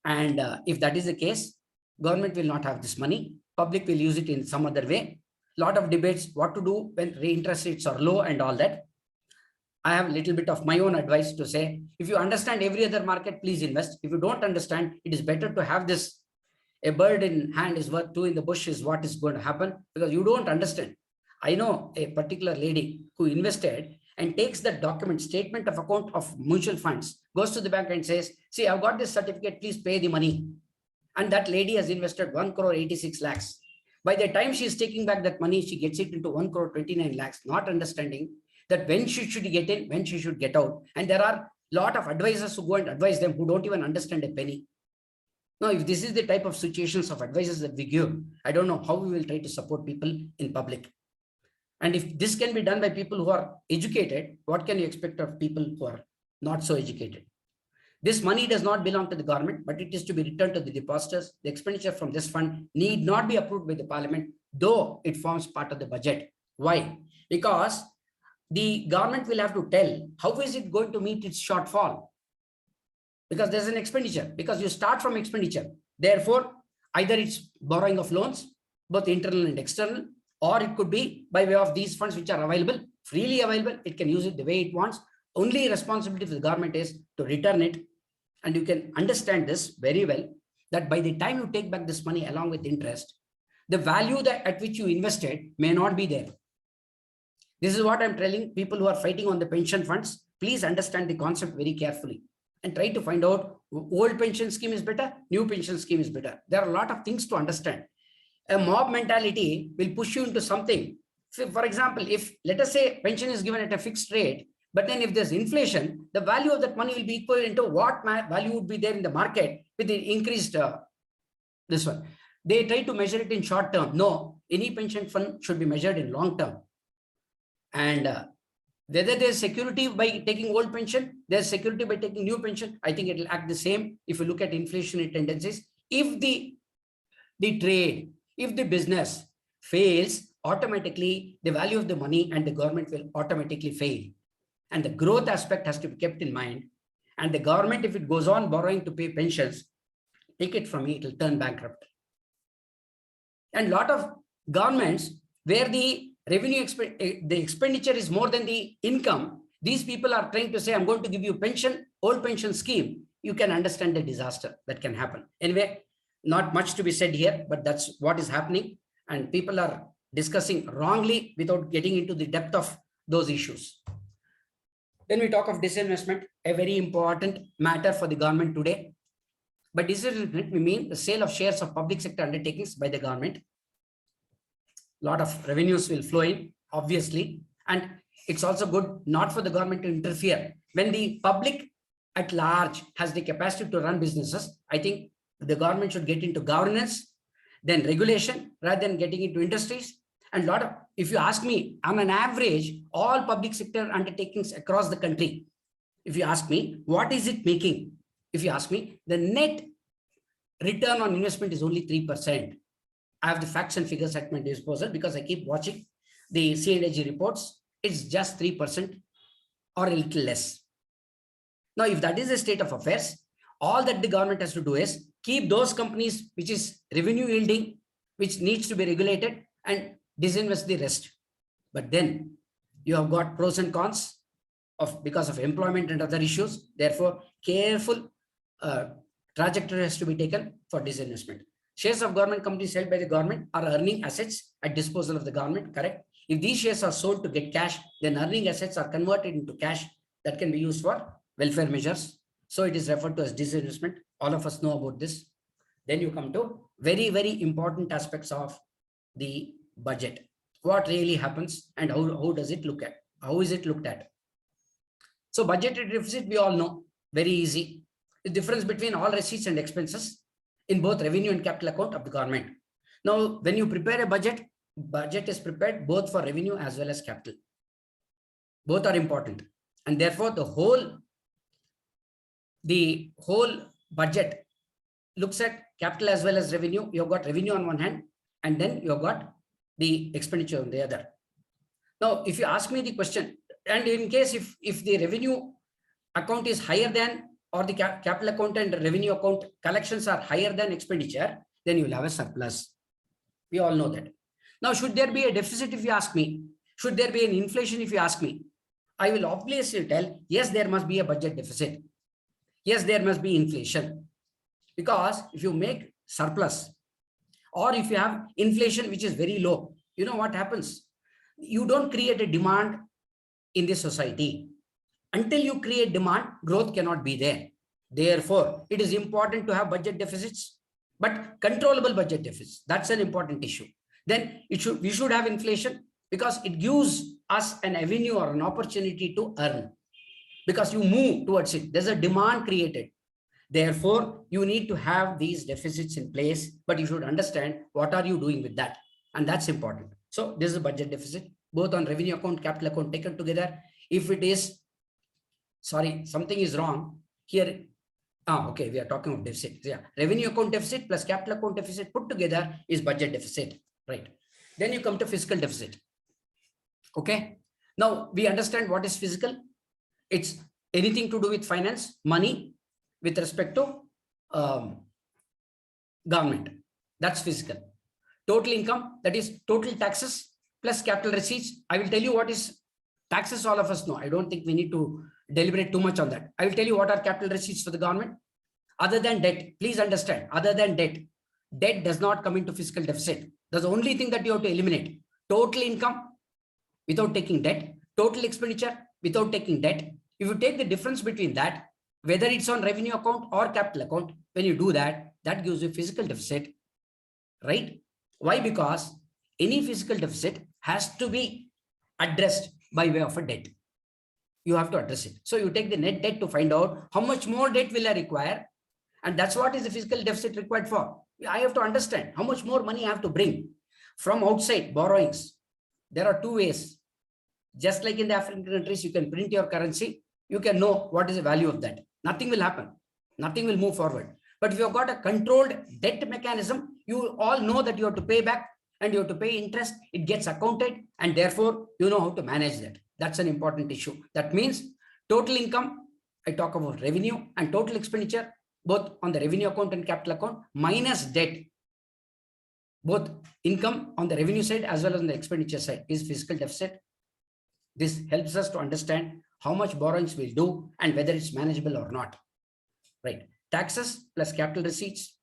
And if that is the case, government will not have this money. Public will use it in some other way. Lot of debates what to do when interest rates are low and all that. I have a little bit of my own advice to say, if you understand every other market, please invest. If you don't understand, it is better to have this. A bird in hand is worth two in the bush is what is going to happen because you don't understand. I know a particular lady who invested and takes the document, statement of account of mutual funds, goes to the bank and says, see, I've got this certificate, please pay the money. And that lady has invested 1 crore 86 lakhs. By the time she is taking back that money, she gets it into 1 crore 29 lakhs, not understanding that when she should get in, when she should get out. And there are a lot of advisors who go and advise them who don't even understand a penny. Now, if this is the type of situations of advices that we give, I don't know how we will try to support people in public. And if this can be done by people who are educated, what can you expect of people who are not so educated? This money does not belong to the government, but it is to be returned to the depositors. The expenditure from this fund need not be approved by the parliament, though it forms part of the budget. Why? Because the government will have to tell how is it going to meet its shortfall. Because there's an expenditure, because you start from expenditure. Therefore, either it's borrowing of loans, both internal and external, or it could be by way of these funds which are available, freely available. It can use it the way it wants. Only responsibility of the government is to return it. And you can understand this very well, that by the time you take back this money along with interest, the value that at which you invested may not be there. This is what I'm telling people who are fighting on the pension funds. Please understand the concept very carefully and try to find out old pension scheme is better, new pension scheme is better. There are a lot of things to understand. A mob mentality will push you into something. So for example, if let us say pension is given at a fixed rate, but then if there's inflation, the value of that money will be equal into what value would be there in the market with the increased this one. They try to measure it in short term. No, any pension fund should be measured in long term. And whether there's security by taking old pension, there's security by taking new pension. I think it will act the same if you look at inflationary tendencies. If the trade, if the business fails, automatically the value of the money and the government will automatically fail. And the growth aspect has to be kept in mind. And the government, if it goes on borrowing to pay pensions, take it from me, it will turn bankrupt. And a lot of governments where the revenue, the expenditure is more than the income, these people are trying to say, I'm going to give you pension, old pension scheme. You can understand the disaster that can happen. Anyway, not much to be said here, but that's what is happening. And people are discussing wrongly without getting into the depth of those issues. Then we talk of disinvestment, a very important matter for the government today. By disinvestment, we mean the sale of shares of public sector undertakings by the government. A lot of revenues will flow in, obviously. And it's also good not for the government to interfere. When the public at large has the capacity to run businesses, I think the government should get into governance, then regulation, rather than getting into industries. And a lot of, if you ask me, on an average, all public sector undertakings across the country, if you ask me, what is it making? If you ask me, the net return on investment is only 3%. I have the facts and figures at my disposal because I keep watching the CNAG reports. It's just 3% or a little less. Now, if that is the state of affairs, all that the government has to do is keep those companies which is revenue yielding, which needs to be regulated, and disinvest the rest. But then you have got pros and cons of because of employment and other issues. Therefore, careful trajectory has to be taken for disinvestment. Shares of government companies held by the government are earning assets at disposal of the government, correct? If these shares are sold to get cash, then earning assets are converted into cash that can be used for welfare measures. So it is referred to as disinvestment. All of us know about this. Then you come to very, very important aspects of the budget. What really happens and how does it look at? How is it looked at? So budgeted deficit, we all know, very easy. The difference between all receipts and expenses in both revenue and capital account of the government. Now, when you prepare a budget, budget is prepared both for revenue as well as capital. Both are important. And therefore, the whole budget looks at capital as well as revenue. You've got revenue on one hand, and then you've got the expenditure on the other. Now, if you ask me the question, and in case if the revenue account is higher than, or the capital account and revenue account collections are higher than expenditure, then you will have a surplus. We all know that. Now, should there be a deficit if you ask me? Should there be an inflation if you ask me? I will obviously tell, yes, there must be a budget deficit. Yes, there must be inflation. Because if you make surplus, or if you have inflation which is very low, you know what happens? You don't create a demand in this society. Until you create demand, growth cannot be there. Therefore, it is important to have budget deficits, but controllable budget deficits. That's an important issue. Then we should have inflation because it gives us an avenue or an opportunity to earn. Because you move towards it. There's a demand created. Therefore, you need to have these deficits in place, but you should understand what are you doing with that. And that's important. So this is a budget deficit, both on revenue account, capital account taken together. If it is, sorry, something is wrong here. Okay, we are talking of deficit. Yeah, revenue account deficit plus capital account deficit put together is budget deficit, right? Then you come to fiscal deficit. Okay, now we understand what is fiscal. It's anything to do with finance, money with respect to government. That's fiscal. Total income, that is total taxes plus capital receipts. I will tell you what is taxes, all of us know. I don't think we need to deliberate too much on that. I will tell you what are capital receipts for the government. Other than debt, please understand, other than debt, debt does not come into fiscal deficit. That's the only thing that you have to eliminate. Total income without taking debt, total expenditure without taking debt. If you take the difference between that, whether it's on revenue account or capital account, when you do that, that gives you fiscal deficit, right? Why? Because any fiscal deficit has to be addressed by way of a debt. You have to address it. So you take the net debt to find out how much more debt will I require. And that's what is the fiscal deficit required for. I have to understand how much more money I have to bring from outside borrowings. There are two ways. Just like in the African countries, you can print your currency. You can know what is the value of that. Nothing will happen. Nothing will move forward. But if you've got a controlled debt mechanism, you all know that you have to pay back and you have to pay interest. It gets accounted and therefore you know how to manage that. That's an important issue. That means total income, I talk about revenue, and total expenditure, both on the revenue account and capital account, minus debt. Both income on the revenue side as well as on the expenditure side is fiscal deficit. This helps us to understand how much borrowings we'll do and whether it's manageable or not. Right. Taxes plus capital receipts,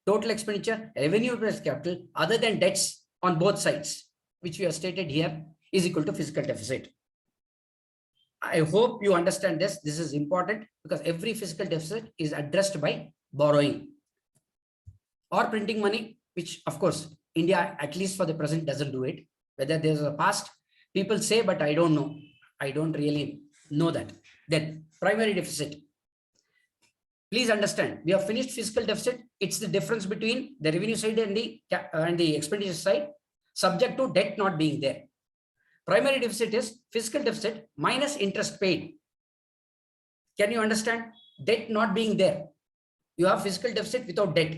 total expenditure, revenue plus capital, other than debts on both sides, which we have stated here, is equal to fiscal deficit. I hope you understand this. This is important because every fiscal deficit is addressed by borrowing or printing money, which of course India, at least for the present, doesn't do it. Whether there's a past, people say, but I don't know. I don't really know that. Then primary deficit. Please understand, we have finished fiscal deficit. It's the difference between the revenue side and the expenditure side, subject to debt not being there. Primary deficit is fiscal deficit minus interest paid. Can you understand? Debt not being there. You have fiscal deficit without debt.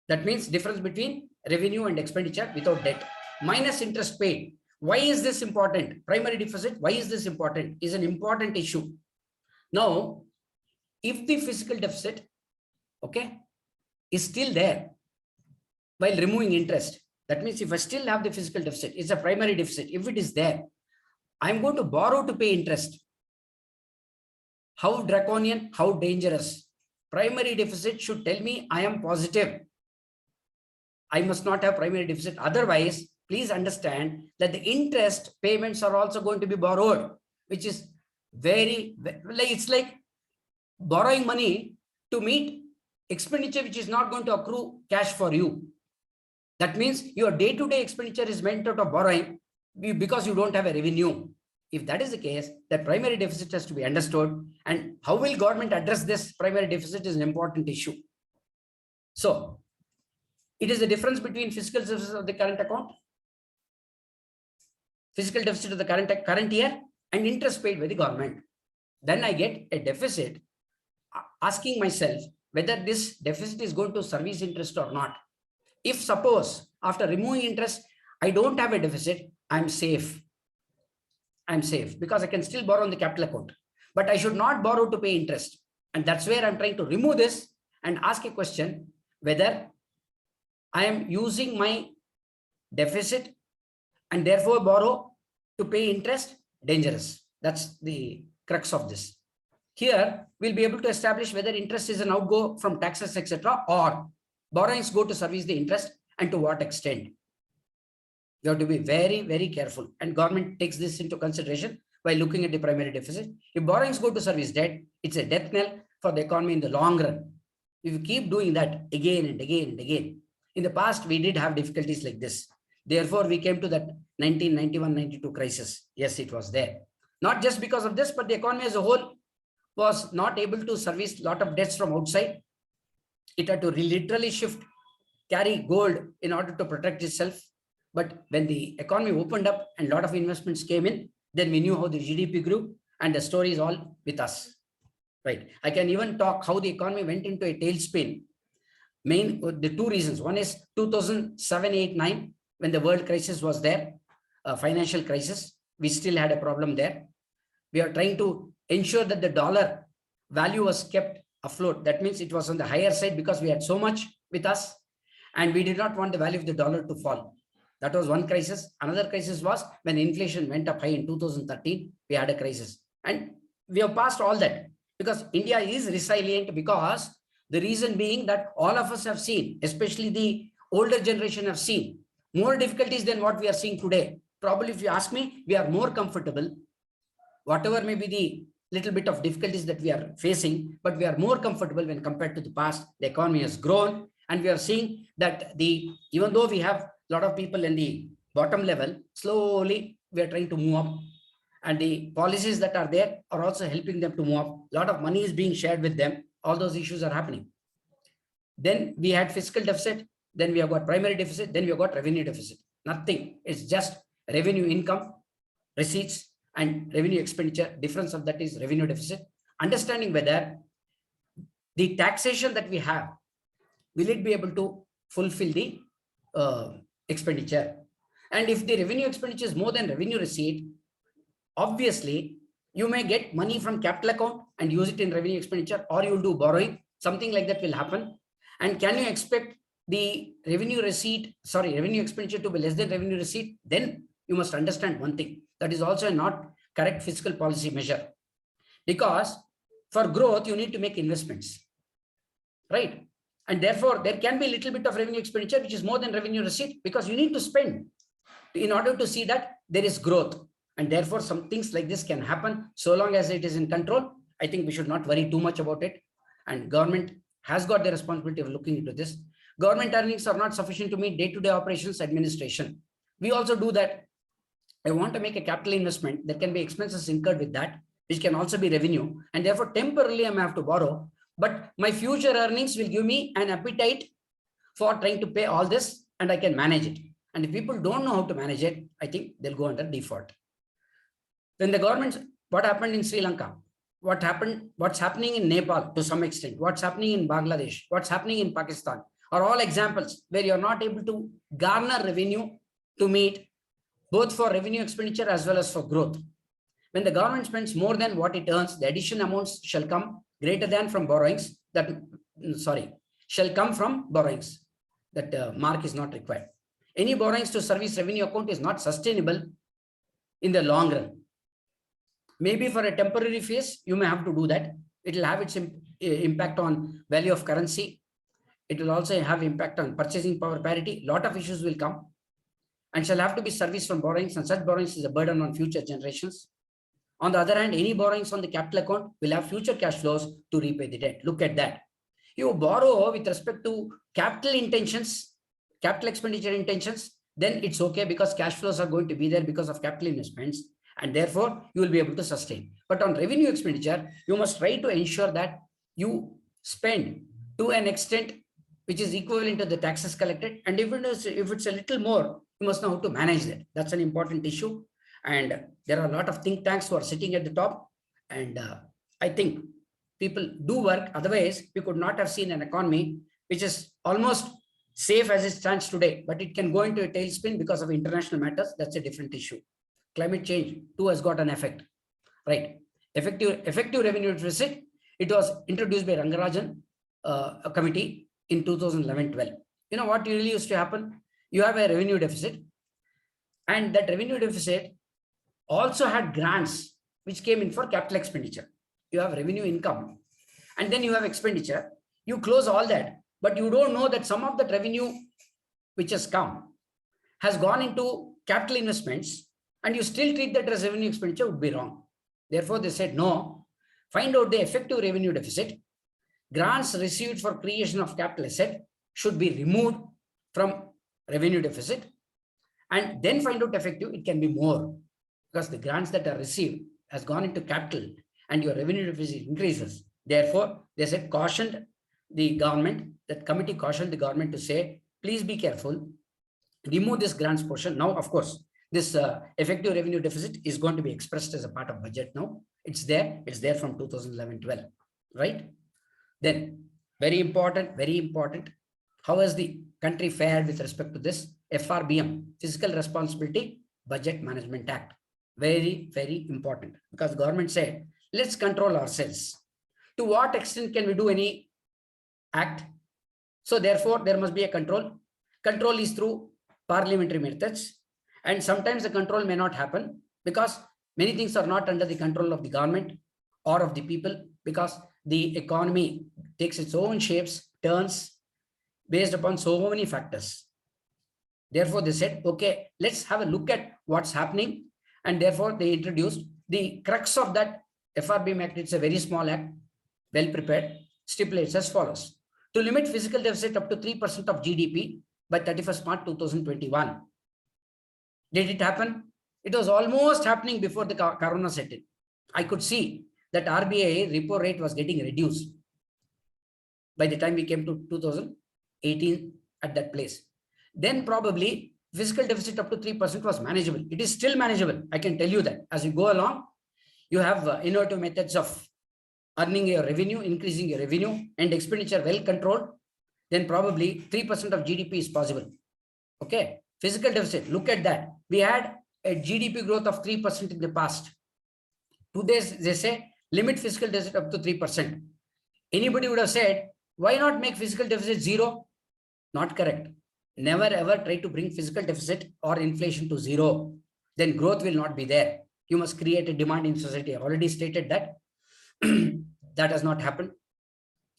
That means difference between revenue and expenditure without debt. Minus interest paid. Why is this important? Primary deficit, why is this important? Is an important issue. Now, if the fiscal deficit, okay, is still there while removing interest, That means if I still have the fiscal deficit, it's a primary deficit. If it is there, I'm going to borrow to pay interest. How draconian, how dangerous. Primary deficit should tell me I am positive. I must not have primary deficit. Otherwise, please understand that the interest payments are also going to be borrowed, which is it's like borrowing money to meet expenditure which is not going to accrue cash for you. That means your day-to-day expenditure is meant out of borrowing because you don't have a revenue. If that is the case, that primary deficit has to be understood. And how will government address this primary deficit is an important issue. So it is the difference between fiscal deficit of the current account, fiscal deficit of the current year, and interest paid by the government. Then I get a deficit, asking myself whether this deficit is going to service interest or not. If suppose after removing interest, I don't have a deficit, I'm safe. I'm safe because I can still borrow on the capital account, but I should not borrow to pay interest. And that's where I'm trying to remove this and ask a question whether I am using my deficit and therefore borrow to pay interest. Dangerous. That's the crux of this. Here, we'll be able to establish whether interest is an outgo from taxes, etc., or borrowings go to service the interest and to what extent. You have to be very, very careful. And government takes this into consideration while looking at the primary deficit. If borrowings go to service debt, it's a death knell for the economy in the long run. If you keep doing that again and again and again, in the past, we did have difficulties like this. Therefore, we came to that 1991-92 crisis. Yes, it was there. Not just because of this, but the economy as a whole was not able to service a lot of debts from outside. It had to literally carry gold in order to protect itself. But when the economy opened up and a lot of investments came in, then we knew how the GDP grew, and the story is all with us. Right. I can even talk how the economy went into a tailspin. The two reasons. One is 2007, 8, 9, when the world crisis was there, financial crisis. We still had a problem there. We are trying to ensure that the dollar value was kept afloat. That means it was on the higher side because we had so much with us, and we did not want the value of the dollar to fall. That was one crisis. Another crisis was when inflation went up high in 2013, we had a crisis. And we have passed all that because India is resilient, because the reason being that all of us have seen, especially the older generation have seen more difficulties than what we are seeing today. Probably if you ask me, we are more comfortable, whatever may be the little bit of difficulties that we are facing, but we are more comfortable when compared to the past. The economy has grown, and we are seeing that even though we have a lot of people in the bottom level, slowly we are trying to move up, and the policies that are there are also helping them to move up. A lot of money is being shared with them. All those issues are happening. Then we had fiscal deficit, then we have got primary deficit, then we have got revenue deficit. Nothing. It's just revenue income, receipts, and revenue expenditure. Difference of that is revenue deficit. Understanding whether the taxation that we have, will it be able to fulfill the expenditure? And if the revenue expenditure is more than revenue receipt, obviously you may get money from capital account and use it in revenue expenditure, or you will do borrowing. Something like that will happen. And can you expect the revenue expenditure to be less than revenue receipt? Then you must understand one thing. That is also a not correct fiscal policy measure. Because for growth, you need to make investments. Right? And therefore, there can be a little bit of revenue expenditure, which is more than revenue receipt, because you need to spend in order to see that there is growth. And therefore, some things like this can happen. So long as it is in control, I think we should not worry too much about it. And government has got the responsibility of looking into this. Government earnings are not sufficient to meet day-to-day operations administration. We also do that. I want to make a capital investment. There can be expenses incurred with that, which can also be revenue. And therefore, temporarily I may have to borrow. But my future earnings will give me an appetite for trying to pay all this, and I can manage it. And if people don't know how to manage it, I think they'll go under default. Then the government, what happened in Sri Lanka? What's happening in Nepal to some extent? What's happening in Bangladesh? What's happening in Pakistan? Are all examples where you're not able to garner revenue to meet both for revenue expenditure as well as for growth. When the government spends more than what it earns, the additional amounts shall come greater than from borrowings. Shall come from borrowings. That mark is not required. Any borrowings to service revenue account is not sustainable in the long run. Maybe for a temporary phase, you may have to do that. It will have its impact on value of currency. It will also have impact on purchasing power parity. Lot of issues will come and shall have to be serviced from borrowings, and such borrowings is a burden on future generations. On the other hand, any borrowings on the capital account will have future cash flows to repay the debt. Look at that. You borrow with respect to capital intentions, capital expenditure intentions, then it's okay because cash flows are going to be there because of capital investments, and therefore you will be able to sustain. But on revenue expenditure, you must try to ensure that you spend to an extent which is equivalent to the taxes collected. And if it's a little more, you must know how to manage that. That's an important issue. And there are a lot of think tanks who are sitting at the top. And I think people do work. Otherwise, we could not have seen an economy which is almost safe as it stands today, but it can go into a tailspin because of international matters. That's a different issue. Climate change too has got an effect, right? Effective revenue deficit. It was introduced by Rangarajan a committee in 2011-12. You know what really used to happen? You have a revenue deficit, and that revenue deficit also had grants which came in for capital expenditure. You have revenue income, and then you have expenditure. You close all that, but you don't know that some of that revenue which has come has gone into capital investments, and you still treat that as revenue expenditure would be wrong. Therefore, they said, no, find out the effective revenue deficit. Grants received for creation of capital asset should be removed from revenue deficit, and then find out effective. It can be more because the grants that are received has gone into capital and your revenue deficit increases. Therefore, they said, cautioned the government, that committee cautioned the government to say, please be careful, remove this grants portion. Now, of course, this effective revenue deficit is going to be expressed as a part of budget now. It's there from 2011-12, right? Then, very important, how has the country fared with respect to this? FRBM, Fiscal Responsibility Budget Management Act. Very, very important, because government said, let's control ourselves. To what extent can we do any act? So therefore, there must be a control. Control is through parliamentary methods. And sometimes the control may not happen because many things are not under the control of the government or of the people, because the economy takes its own shapes, turns based upon so many factors. Therefore, they said, okay, let's have a look at what's happening. And therefore, they introduced the crux of that FRBM Act. It's a very small act, well prepared, stipulates as follows: to limit fiscal deficit up to 3% of GDP by 31st March 2021. Did it happen? It was almost happening before the corona set in. I could see that RBI repo rate was getting reduced by the time we came to 2018 at that place. Then probably fiscal deficit up to 3% was manageable. It is still manageable. I can tell you that as you go along, you have innovative methods of earning your revenue, increasing your revenue, and expenditure well controlled. Then probably 3% of GDP is possible. Okay. Fiscal deficit, look at that. We had a GDP growth of 3% in the past. Today, they say, limit fiscal deficit up to 3%. Anybody would have said, why not make fiscal deficit zero? Not correct. Never ever try to bring fiscal deficit or inflation to zero. Then growth will not be there. You must create a demand in society. I already stated that. That has not happened.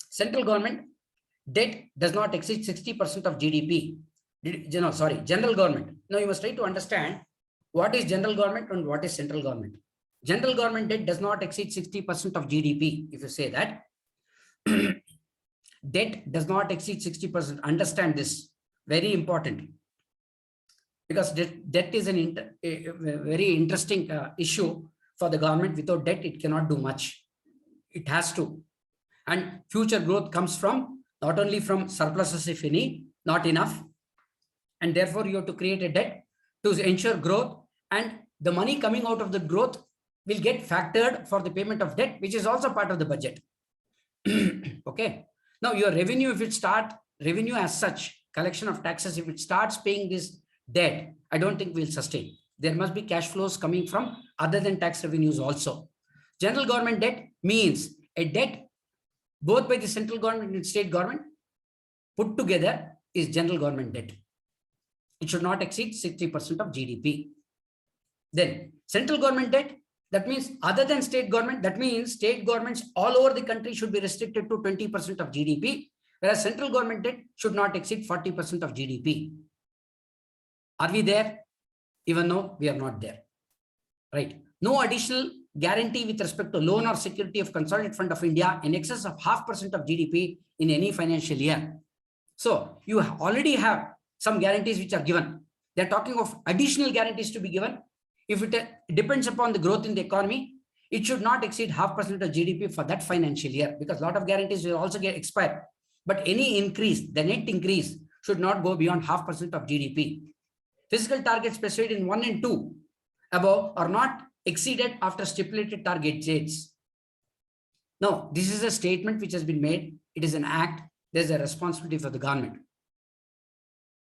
Central government debt does not exceed 60% of GDP. General government. Now you must try to understand what is general government and what is central government. General government debt does not exceed 60% of GDP. If you say that, debt does not exceed 60%. Understand this. Very important. Because debt is a very interesting issue for the government. Without debt, it cannot do much. It has to. And future growth comes from, not only from surpluses, if any, not enough. And therefore, you have to create a debt to ensure growth, and the money coming out of the growth will get factored for the payment of debt, which is also part of the budget. Okay. Now, your revenue, if it starts, revenue as such, collection of taxes, if it starts paying this debt, I don't think we'll sustain. There must be cash flows coming from other than tax revenues also. General government debt means a debt both by the central government and state government put together is general government debt. It should not exceed 60% of GDP. Then central government debt, that means other than state government, that means state governments all over the country should be restricted to 20% of GDP, whereas central government debt should not exceed 40% of GDP. Are we there? Even though we are not there, right? No additional guarantee with respect to loan or security of Consolidated Fund of India in excess of 0.5% of GDP in any financial year. So you already have some guarantees which are given. They're talking of additional guarantees to be given. If it depends upon the growth in the economy, it should not exceed 0.5% of GDP for that financial year, because a lot of guarantees will also get expired. But any increase, the net increase, should not go beyond 0.5% of GDP. Fiscal targets specified in 1 and 2 above are not exceeded after stipulated target dates. Now, this is a statement which has been made. It is an act. There's a responsibility for the government.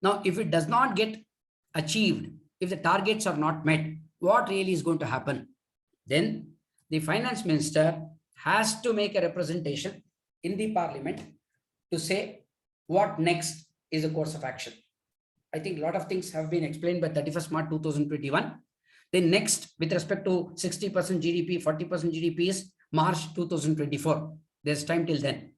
Now, if it does not get achieved, if the targets are not met, what really is going to happen? Then the finance minister has to make a representation in the parliament to say what next is the course of action. I think a lot of things have been explained by 31st March 2021. Then next, with respect to 60% GDP, 40% GDP is March 2024. There's time till then.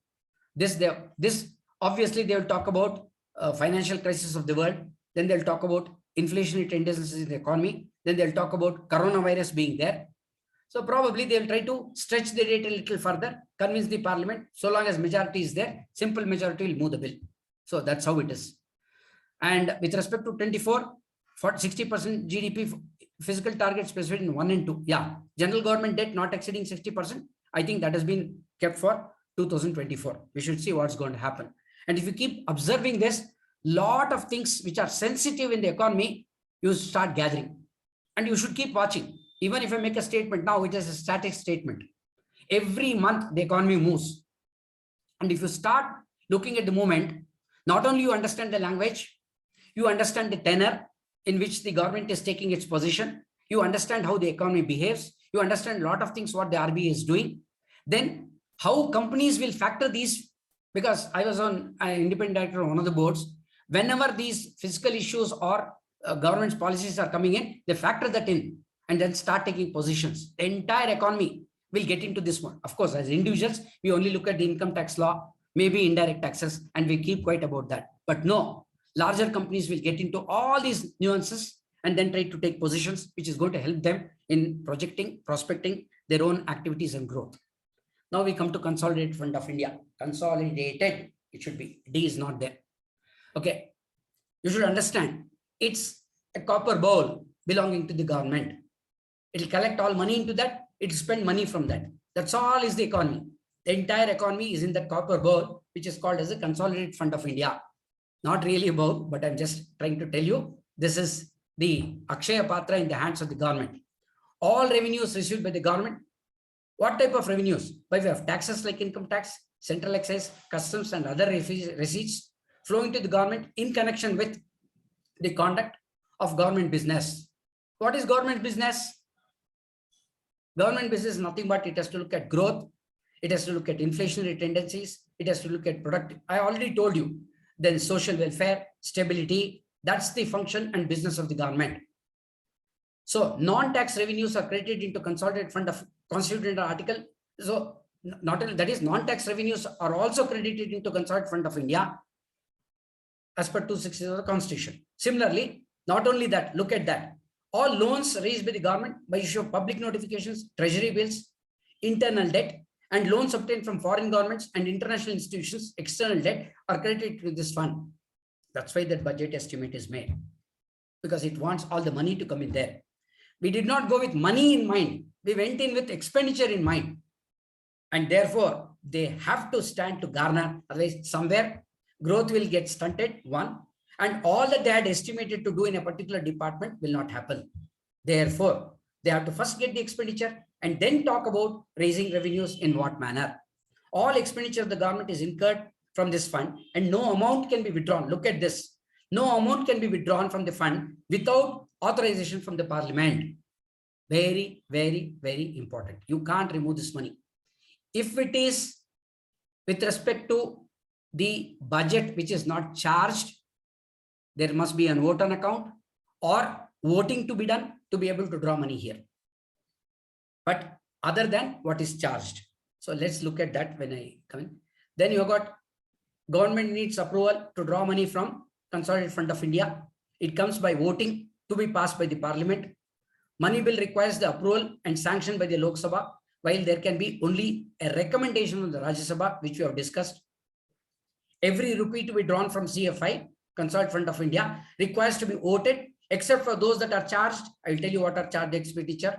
This obviously they will talk about financial crisis of the world. Then they'll talk about inflationary tendencies in the economy. Then they'll talk about coronavirus being there. So probably they'll try to stretch the date a little further, convince the parliament. So long as majority is there, simple majority will move the bill. So that's how it is. And with respect to 24, for 60% GDP physical target specified in 1 and 2. Yeah, general government debt not exceeding 60%. I think that has been kept for 2024. We should see what's going to happen. And if you keep observing this, lot of things which are sensitive in the economy, you start gathering. And you should keep watching. Even if I make a statement now, it is a static statement. Every month the economy moves. And if you start looking at the movement, not only you understand the language, you understand the tenor in which the government is taking its position, you understand how the economy behaves, you understand a lot of things what the RBI is doing, then how companies will factor these, because I was on an independent director on one of the boards, whenever these fiscal issues or government's policies are coming in, they factor that in and then start taking positions. The entire economy will get into this one. Of course, as individuals, we only look at the income tax law, maybe indirect taxes, and we keep quiet about that. But no, larger companies will get into all these nuances and then try to take positions, which is going to help them in prospecting their own activities and growth. Now we come to Consolidated Fund of India. Consolidated, it should be. D is not there. Okay. You should understand, it's a copper bowl belonging to the government. It will collect all money into that. It will spend money from that. That's all is the economy. The entire economy is in that copper bowl, which is called as a Consolidated Fund of India. Not really a bowl, but I'm just trying to tell you, this is the Akshaya Patra in the hands of the government. All revenues received by the government. What type of revenues? By way of taxes like income tax, central excise, customs, and other receipts flowing to the government in connection with the conduct of government business. What is government business? Government business is nothing but it has to look at growth. It has to look at inflationary tendencies. It has to look at product. I already told you. Then social welfare, stability, that's the function and business of the government. So non-tax revenues are credited into Consolidated Fund of Constituted Article. So not only that is, non-tax revenues are also credited into Consolidated Fund of India as per 260 of the Constitution. Similarly, not only that, look at that. All loans raised by the government by issue of public notifications, treasury bills, internal debt, and loans obtained from foreign governments and international institutions, external debt, are credited to this fund. That's why that budget estimate is made, because it wants all the money to come in there. We did not go with money in mind. We went in with expenditure in mind. And therefore, they have to stand to garner. Otherwise, somewhere growth will get stunted, one, and all that they had estimated to do in a particular department will not happen. Therefore, they have to first get the expenditure and then talk about raising revenues in what manner. All expenditure of the government is incurred from this fund and no amount can be withdrawn. Look at this. No amount can be withdrawn from the fund without authorization from the parliament. Very, very, very important. You can't remove this money. If it is with respect to the budget which is not charged, there must be an vote on account or voting to be done to be able to draw money here. But other than what is charged. So let's look at that when I come in. Then you got government needs approval to draw money from Consolidated Fund of India. It comes by voting to be passed by the Parliament. Money bill requires the approval and sanction by the Lok Sabha, while there can be only a recommendation of the Rajya Sabha, which we have discussed. Every rupee to be drawn from CFI, Consolidated Fund of India, requires to be voted, except for those that are charged. I will tell you what are charged expenditure.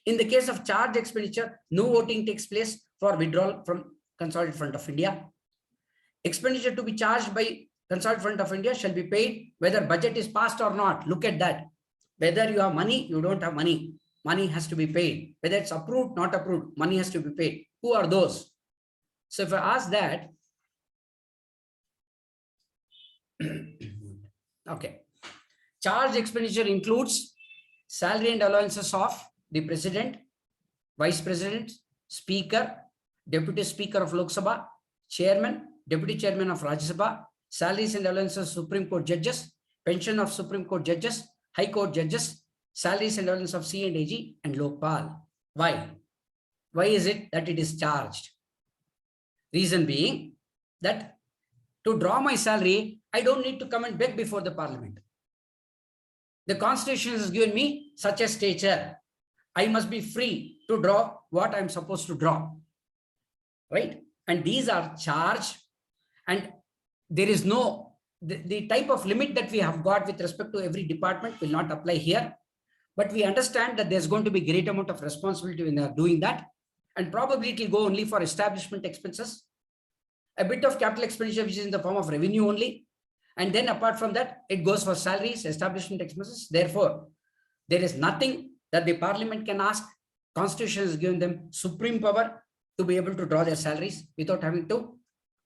In the case of charged expenditure, no voting takes place for withdrawal from Consolidated Fund of India. Expenditure to be charged by Consolidated Fund of India shall be paid whether budget is passed or not. Look at that. Whether you have money, you don't have money. Money has to be paid. Whether it's approved, not approved, money has to be paid. Who are those? So if I ask that, okay. Charge expenditure includes salary and allowances of the President, Vice President, Speaker, Deputy Speaker of Lok Sabha, Chairman, Deputy Chairman of Rajya Sabha, salaries and allowances of Supreme Court judges, pension of Supreme Court judges, High Court judges, salaries and allowances of C and AG and Lokpal. Why? Why is it that it is charged? Reason being that to draw my salary, I don't need to come and beg before the Parliament. The Constitution has given me such a stature. I must be free to draw what I'm supposed to draw. Right? And these are charged, and there is no, the type of limit that we have got with respect to every department will not apply here. But we understand that there's going to be great amount of responsibility when they are doing that. And probably it will go only for establishment expenses, a bit of capital expenditure, which is in the form of revenue only. And then apart from that, it goes for salaries, establishment expenses. Therefore, there is nothing that the Parliament can ask. Constitution has given them supreme power to be able to draw their salaries without having to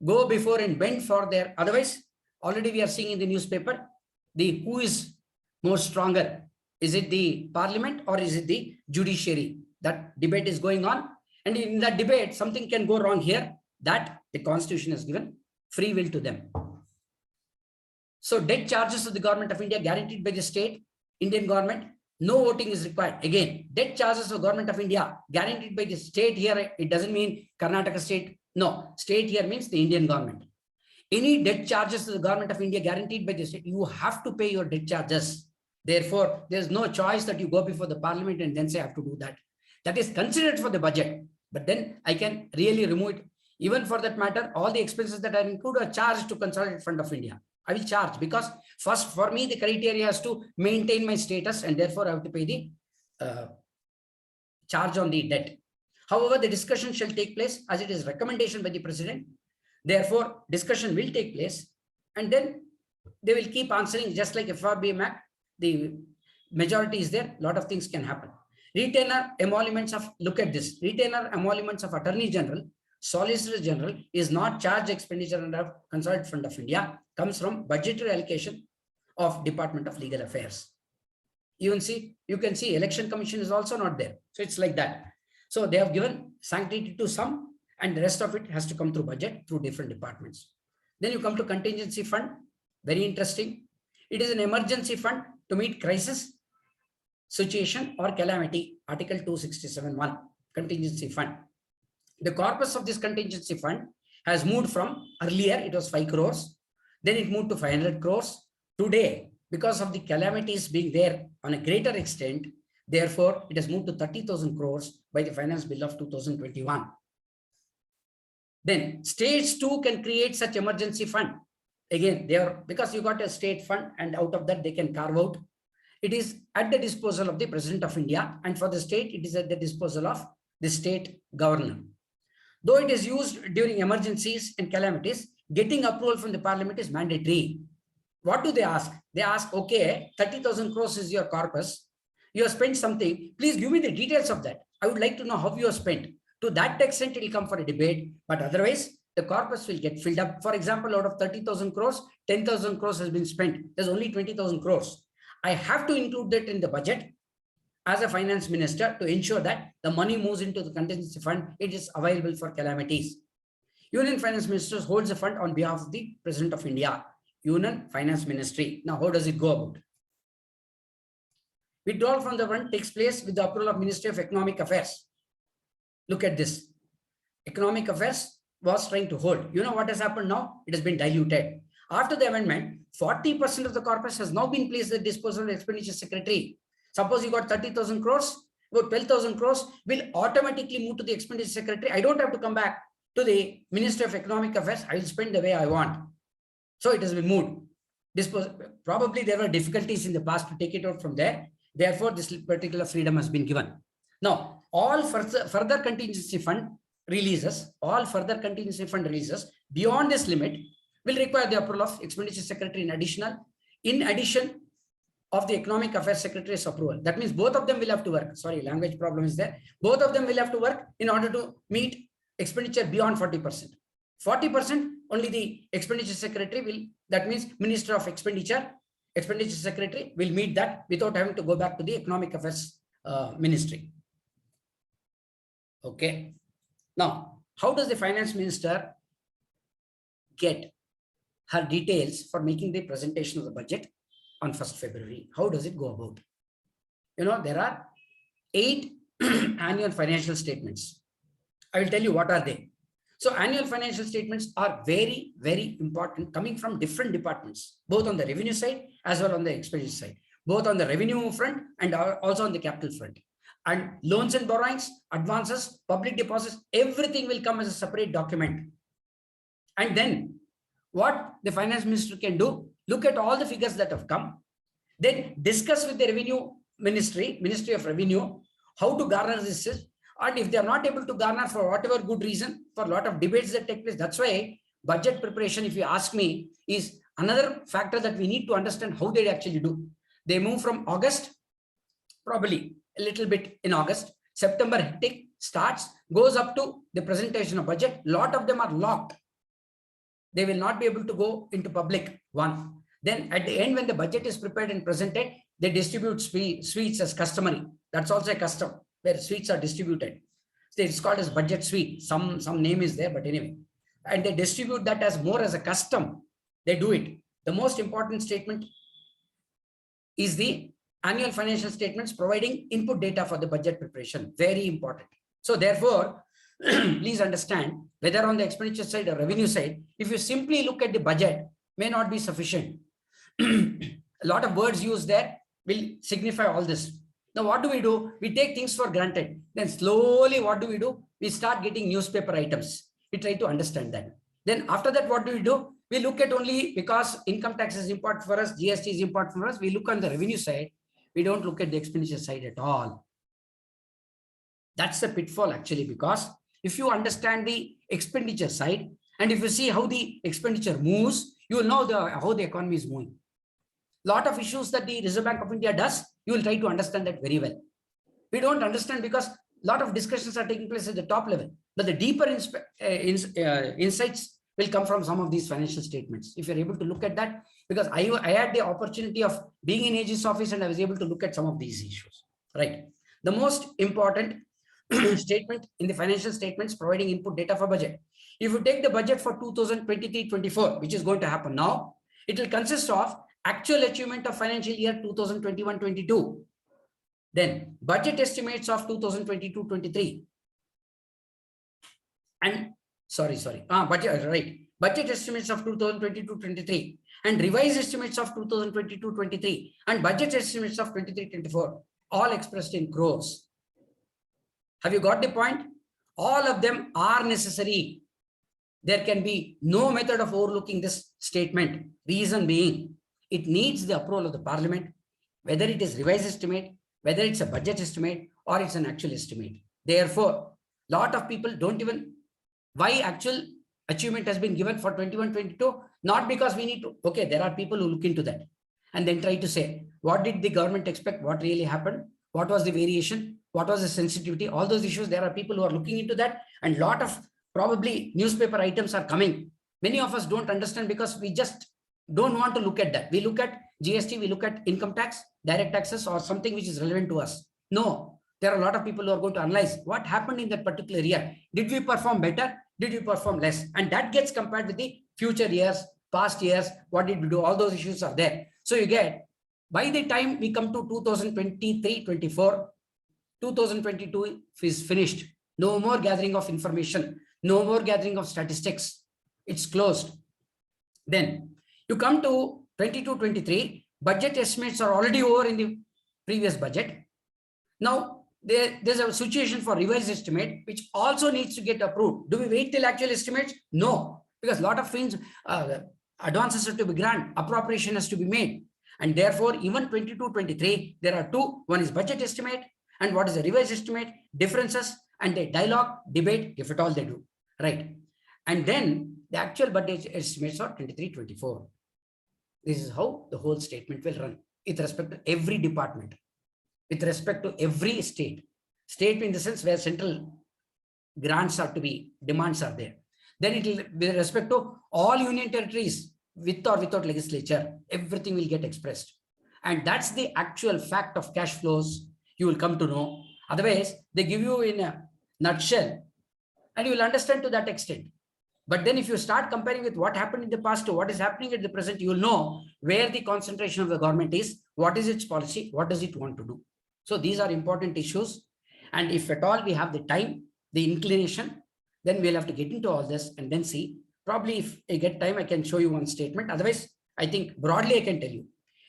go before and bend for their, otherwise, already we are seeing in the newspaper, the who is more stronger. Is it the Parliament or is it the judiciary? That debate is going on. And in that debate, something can go wrong here, that the Constitution has given free will to them. So debt charges of the Government of India guaranteed by the state, Indian government, no voting is required. Again, debt charges of Government of India guaranteed by the state here, it doesn't mean Karnataka state. No, state here means the Indian government. Any debt charges to the Government of India guaranteed by the state, you have to pay your debt charges. Therefore, there's no choice that you go before the Parliament and then say I have to do that. That is considered for the budget. But then I can really remove it. Even for that matter, all the expenses that are included are charged to Consolidated Fund of India. I will charge because first for me, the criteria is to maintain my status and therefore I have to pay the charge on the debt. However, the discussion shall take place as it is recommendation by the President. Therefore, discussion will take place and then they will keep answering just like FRBM Act. The majority is there, a lot of things can happen. Retainer emoluments of, look at this, retainer emoluments of Attorney General, Solicitor General is not charged expenditure under Consolidated Fund of India, comes from budgetary allocation of Department of Legal Affairs. You can see Election Commission is also not there. So it's like that. So they have given sanctity to some and the rest of it has to come through budget through different departments. Then you come to contingency fund, very interesting. It is an emergency fund to meet crisis, situation or calamity, Article 267(1), contingency fund. The corpus of this contingency fund has moved from earlier, it was 5 crores, then it moved to 500 crores. Today, because of the calamities being there on a greater extent, therefore, it has moved to 30,000 crores by the Finance Bill of 2021. Then stage 2 can create such emergency fund. Again, they are, because you got a state fund and out of that they can carve out. It is at the disposal of the President of India, and for the state, it is at the disposal of the state governor. Though it is used during emergencies and calamities, getting approval from the Parliament is mandatory. What do they ask? They ask, okay, 30,000 crores is your corpus. You have spent something. Please give me the details of that. I would like to know how you have spent. To that extent, it will come for a debate, but otherwise, the corpus will get filled up. For example, out of 30,000 crores, 10,000 crores has been spent. There's only 20,000 crores. I have to include that in the budget as a finance minister to ensure that the money moves into the contingency fund. It is available for calamities. Union Finance Minister holds a fund on behalf of the President of India. Union Finance Ministry. Now, how does it go about? Withdrawal from the fund takes place with the approval of Ministry of Economic Affairs. Look at this. Economic Affairs was trying to hold. You know what has happened now? It has been diluted. After the amendment, 40% of the corpus has now been placed at the disposal of the Expenditure Secretary. Suppose you got 30,000 crores, about 12,000 crores will automatically move to the Expenditure Secretary. I don't have to come back to the Ministry of Economic Affairs. I will spend the way I want. So it has been moved. Probably there were difficulties in the past to take it out from there. Therefore, this particular freedom has been given. Now, all further contingency fund releases, beyond this limit will require the approval of Expenditure Secretary in addition of the Economic Affairs Secretary's approval. That means both of them will have to work. Sorry, language problem is there. Both of them will have to work in order to meet expenditure beyond 40%. 40% only the Expenditure Secretary will, that means Minister of Expenditure Secretary will meet that without having to go back to the Economic Affairs Ministry. Okay. Now, how does the Finance Minister get her details for making the presentation of the budget on 1st February? How does it go about? You know, there are 8 annual financial statements. I will tell you what are they. So annual financial statements are very, very important, coming from different departments, both on the revenue side as well on the expenditure side, both on the revenue front and also on the capital front. And loans and borrowings, advances, public deposits, everything will come as a separate document. And then what the Finance Minister can do, look at all the figures that have come, then discuss with the Revenue Ministry of Revenue, how to garner this. And if they are not able to garner for whatever good reason, for a lot of debates that take place, that's why budget preparation, if you ask me, is another factor that we need to understand how they actually do. They move from August, probably a little bit in August, September hectic starts, goes up to the presentation of budget. A lot of them are locked. They will not be able to go into public one. Then at the end, when the budget is prepared and presented, they distribute sweets as customary. That's also a custom where sweets are distributed. So it's called as budget sweet. Some name is there, but anyway. And they distribute that as more as a custom. They do it. The most important statement is the annual financial statements providing input data for the budget preparation. Very important. So therefore, please understand, whether on the expenditure side or revenue side, if you simply look at the budget, may not be sufficient. A lot of words used there will signify all this. Now, what do? We take things for granted. Then slowly, what do? We start getting newspaper items. We try to understand that. Then after that, what do? We look at only, because income tax is important for us, GST is important for us, we look on the revenue side. We don't look at the expenditure side at all. That's the pitfall actually, because if you understand the expenditure side, and if you see how the expenditure moves, you will know how the economy is moving. Lot of issues that the Reserve Bank of India does, you will try to understand that very well. We don't understand because a lot of discussions are taking place at the top level, but the deeper insights will come from some of these financial statements. If you're able to look at that, because I had the opportunity of being in AG's office and I was able to look at some of these issues, right? The most important statement in the financial statements providing input data for budget. If you take the budget for 2023-24, which is going to happen now, it will consist of actual achievement of financial year 2021-22, then budget estimates of 2022-23, and budget estimates of 2022-23, and revised estimates of 2022-23, and budget estimates of 23-24, all expressed in crores. Have you got the point? All of them are necessary. There can be no method of overlooking this statement. Reason being, it needs the approval of the Parliament, whether it is revised estimate, whether it's a budget estimate, or it's an actual estimate. Therefore, a lot of people don't even, why actual achievement has been given for 21-22, not because we need to, okay, there are people who look into that and then try to say, what did the government expect? What really happened? What was the variation? What was the sensitivity? All those issues, there are people who are looking into that, and a lot of probably newspaper items are coming. Many of us don't understand because we just don't want to look at that. We look at GST, we look at income tax, direct taxes, or something which is relevant to us. No, there are a lot of people who are going to analyze what happened in that particular year. Did we perform better? Did we perform less? And that gets compared with the future years past years, what did we do? All those issues are there. So you get, by the time we come to 2023-24, 2022 is finished. No more gathering of information, no more gathering of statistics. It's closed. Then you come to 22-23, budget estimates are already over in the previous budget. Now there's a situation for revised estimate, which also needs to get approved. Do we wait till actual estimates? No, because a lot of things, advances have to be granted, appropriation has to be made. And therefore, even 22-23, there are two. One is budget estimate, and what is the revised estimate, differences, and a dialogue, debate, if at all they do, right? And then the actual budget estimates are 23-24. This is how the whole statement will run with respect to every department, with respect to every state. State in the sense where central grants are to be, demands are there. Then it will, with respect to all union territories, with or without legislature, everything will get expressed. And that's the actual fact of cash flows you will come to know. Otherwise, they give you in a nutshell and you will understand to that extent. But then if you start comparing with what happened in the past to what is happening at the present, you will know where the concentration of the government is, what is its policy, what does it want to do. So these are important issues. And if at all we have the time, the inclination, then we'll have to get into all this and then see. Probably if I get time, I can show you one statement. Otherwise, I think broadly I can tell you.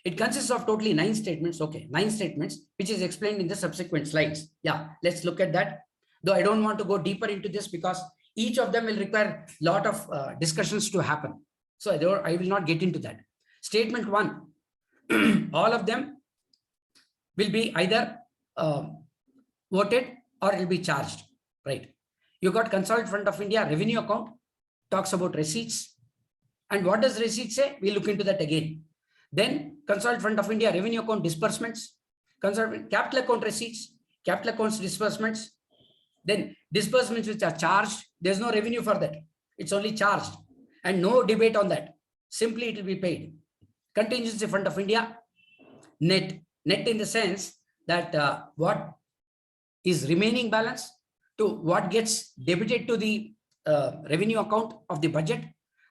It consists of totally 9 statements. Okay, 9 statements, which is explained in the subsequent slides. Yeah, let's look at that. Though I don't want to go deeper into this because each of them will require a lot of discussions to happen. So I will not get into that. Statement 1, all of them will be either voted or it will be charged, right? You got Consolidated Fund of India revenue account, talks about receipts. And what does receipts say? We look into that again. Then Consolidated Fund of India revenue account disbursements, Consolidated capital account receipts, capital accounts disbursements. Then disbursements which are charged, there's no revenue for that. It's only charged and no debate on that. Simply it will be paid. Contingency Fund of India, net in the sense that what is remaining balance to what gets debited to the revenue account of the budget,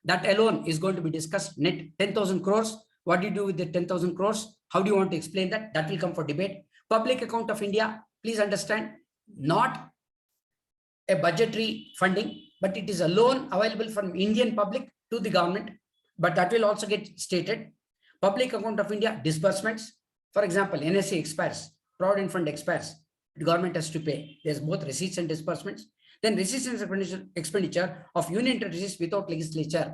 that alone is going to be discussed. Net 10,000 crores. What do you do with the 10,000 crores? How do you want to explain that? That will come for debate. Public account of India, please understand, not a budgetary funding, but it is a loan available from Indian public to the government, but that will also get stated. Public account of India disbursements. For example, NSA expires, Provident Fund expires, the government has to pay. There's both receipts and disbursements. Then receipts and expenditure of union territories without legislature.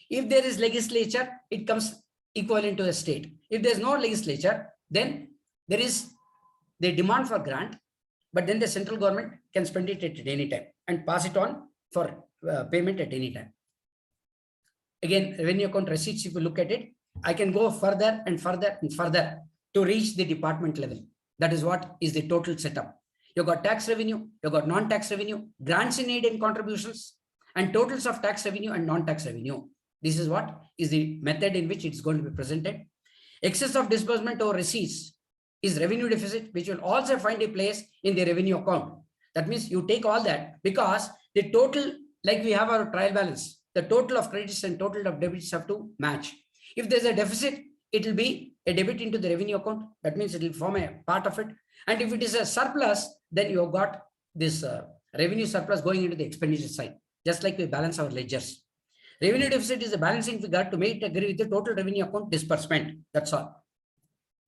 If there is legislature, it comes equivalent to a state. If there's no legislature, then there is the demand for grant, but then the central government can spend it at any time and pass it on for payment at any time. Again, revenue account receipts, if you look at it, I can go further and further and further to reach the department level. That is what is the total setup. You've got tax revenue, you've got non-tax revenue, grants in aid and contributions, and totals of tax revenue and non-tax revenue. This is what is the method in which it's going to be presented. Excess of disbursement or receipts is revenue deficit, which will also find a place in the revenue account. That means you take all that because the total, like we have our trial balance, the total of credits and total of debits have to match. If there's a deficit, it will be a debit into the revenue account. That means it will form a part of it. And if it is a surplus, then you've got this revenue surplus going into the expenditure side, just like we balance our ledgers. Revenue deficit is a balancing figure to make it agree with the total revenue account disbursement. That's all.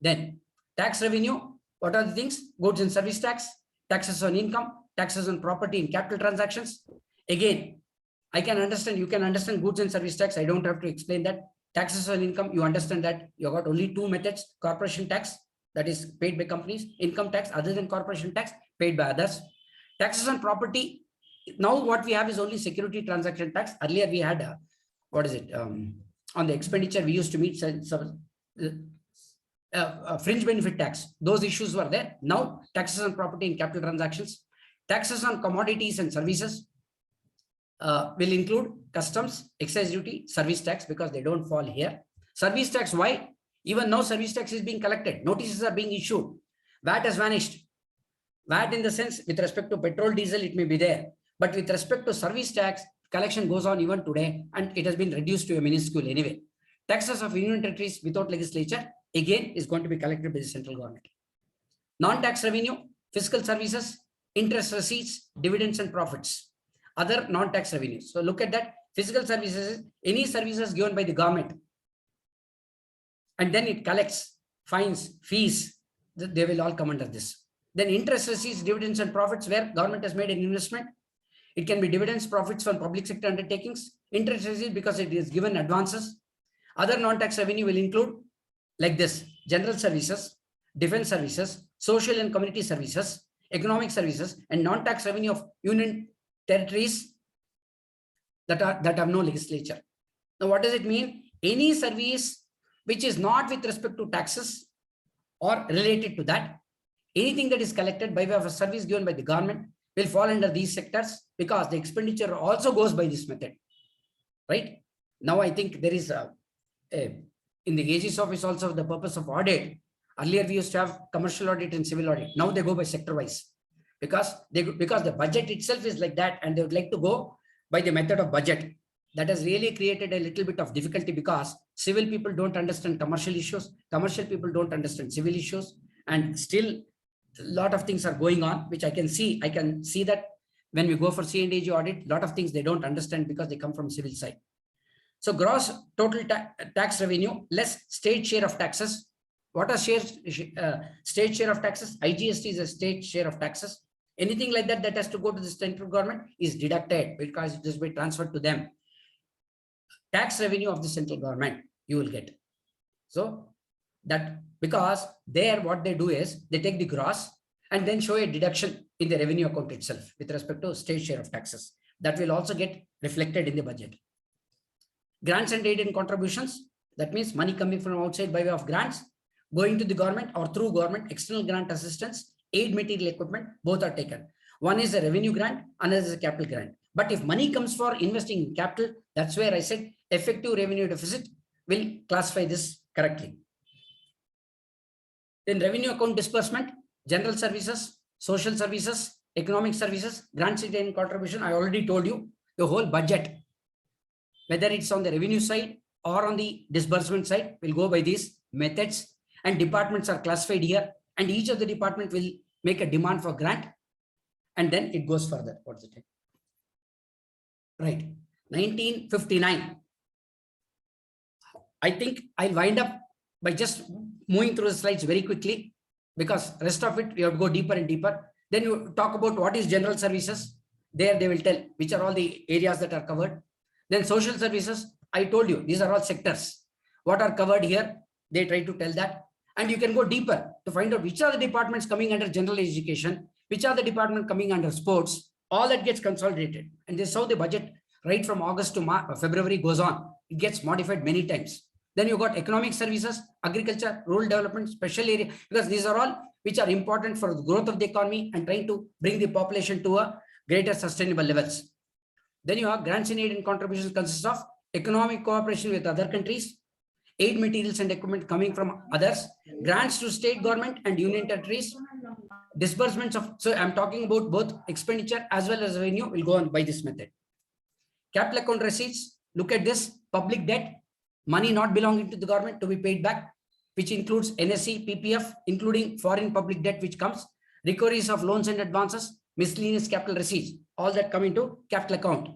Then tax revenue, what are the things? Goods and service tax, taxes on income, taxes on property and capital transactions. Again, I can understand, you can understand goods and service tax. I don't have to explain that. Taxes on income, you understand that you got only 2 methods: corporation tax, that is paid by companies, income tax other than corporation tax, paid by others. Taxes on property, now what we have is only security transaction tax. Earlier we had, what is it? On the expenditure, we used to meet some fringe benefit tax. Those issues were there. Now taxes on property and capital transactions. Taxes on commodities and services will include customs, excise duty, service tax, because they don't fall here. Service tax, why? Even now service tax is being collected. Notices are being issued. VAT has vanished. VAT in the sense with respect to petrol, diesel, it may be there. But with respect to service tax, collection goes on even today, and it has been reduced to a minuscule anyway. Taxes of union territories without legislature, again, is going to be collected by the central government. Non-tax revenue, fiscal services, interest receipts, dividends and profits, other non-tax revenues. So look at that. Fiscal services, any services given by the government, and then it collects fines, fees, they will all come under this. Then interest receipts, dividends and profits, where government has made an investment. It can be dividends, profits from public sector undertakings, interest receipts because it is given advances. Other non-tax revenue will include like this: general services, defense services, social and community services, economic services, and non-tax revenue of union territories that have no legislature. Now, what does it mean? Any service which is not with respect to taxes or related to that, anything that is collected by way of a service given by the government will fall under these sectors, because the expenditure also goes by this method, right? Now, I think there is in the AG's office also the purpose of audit. Earlier, we used to have commercial audit and civil audit. Now they go by sector wise, because the budget itself is like that, and they would like to go by the method of budget. That has really created a little bit of difficulty, because civil people don't understand commercial issues, commercial people don't understand civil issues, and still a lot of things are going on, which I can see. I can see that when we go for C&AG audit, a lot of things they don't understand because they come from civil side. So gross total tax revenue less state share of taxes. What are state share of taxes? IGST is a state share of taxes. Anything like that that has to go to the central government is deducted, because it is be transferred to them. Tax revenue of the central government you will get. So that, because there what they do is they take the gross and then show a deduction in the revenue account itself with respect to state share of taxes. That will also get reflected in the budget. Grants and aid and contributions, that means money coming from outside by way of grants, going to the government or through government, external grant assistance, aid material equipment, both are taken. One is a revenue grant, another is a capital grant. But if money comes for investing in capital, that's where I said effective revenue deficit will classify this correctly. Then revenue account disbursement, general services, social services, economic services, grants and contribution. I already told you the whole budget, whether it's on the revenue side or on the disbursement side, will go by these methods, and departments are classified here, and each of the department will make a demand for grant, and then it goes further. What's the time? Right, 1959. I think I'll wind up by just moving through the slides very quickly, because rest of it we have to go deeper and deeper. Then you talk about what is general services. There they will tell which are all the areas that are covered. Then social services, I told you, these are all sectors. What are covered here, they try to tell that. And you can go deeper to find out which are the departments coming under general education, which are the department coming under sports. All that gets consolidated. And this is how the budget right from August to February goes on. It gets modified many times. Then you got economic services, agriculture, rural development, special area, because these are all which are important for the growth of the economy and trying to bring the population to a greater sustainable levels. Then you have grants and aid and contributions consists of economic cooperation with other countries, aid materials and equipment coming from others, grants to state government and union territories, disbursements of, so I'm talking about both expenditure as well as revenue will go on by this method. Capital account receipts, look at this, public debt, money not belonging to the government to be paid back, which includes NSE, PPF, including foreign public debt which comes, recoveries of loans and advances, miscellaneous capital receipts, all that come into capital account.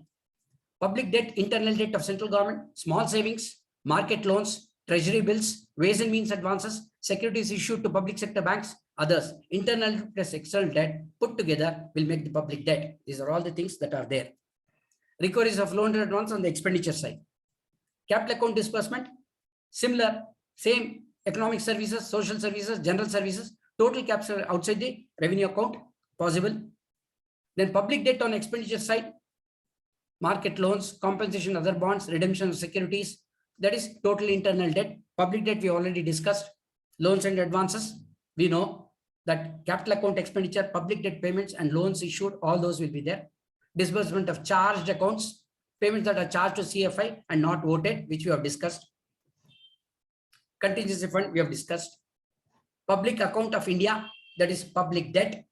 Public debt, internal debt of central government, small savings, market loans, treasury bills, ways and means advances, securities issued to public sector banks, others. Internal plus external debt put together will make the public debt. These are all the things that are there. Recoveries of loan and advance on the expenditure side. Capital account disbursement, similar, same economic services, social services, general services, total capital outside the revenue account possible. Then public debt on expenditure side, market loans, compensation, other bonds, redemption of securities, that is total internal debt. Public debt we already discussed. Loans and advances, we know that capital account expenditure, public debt payments and loans issued, all those will be there. Disbursement of charged accounts, payments that are charged to CFI and not voted, which we have discussed. Contingency fund we have discussed. Public account of India, that is public debt,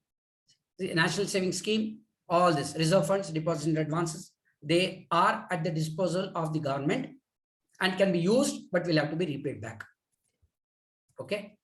the national savings scheme, all this, reserve funds, deposits and advances, they are at the disposal of the government and can be used, but will have to be repaid back. Okay.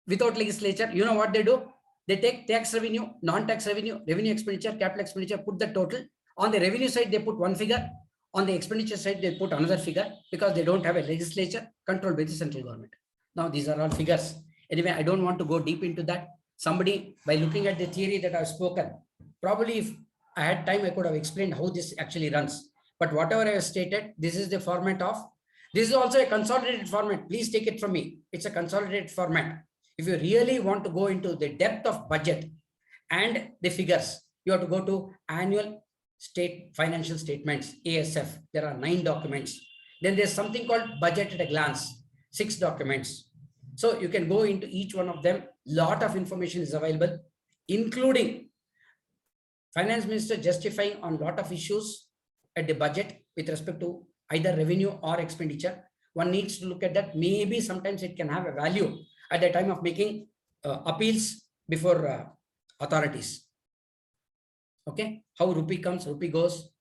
Without legislature, you know what they do? They take tax revenue, non-tax revenue, revenue expenditure, capital expenditure, put the total. On the revenue side, they put one figure. On the expenditure side, they put another figure because they don't have a legislature controlled by the central government. Now, these are all figures. Anyway, I don't want to go deep into that. Somebody, by looking at the theory that I've spoken, probably if I had time, I could have explained how this actually runs. But whatever I have stated, this is the format of, this is also a consolidated format. Please take it from me. It's a consolidated format. If you really want to go into the depth of budget and the figures, you have to go to annual state financial statements, ASF. There are 9 documents. Then there's something called budget at a glance, 6 documents. So you can go into each one of them. Lot of information is available, including finance minister justifying on lot of issues at the budget with respect to either revenue or expenditure. One needs to look at that. Maybe sometimes it can have a value at the time of making appeals before authorities. Okay, how rupee comes, rupee goes,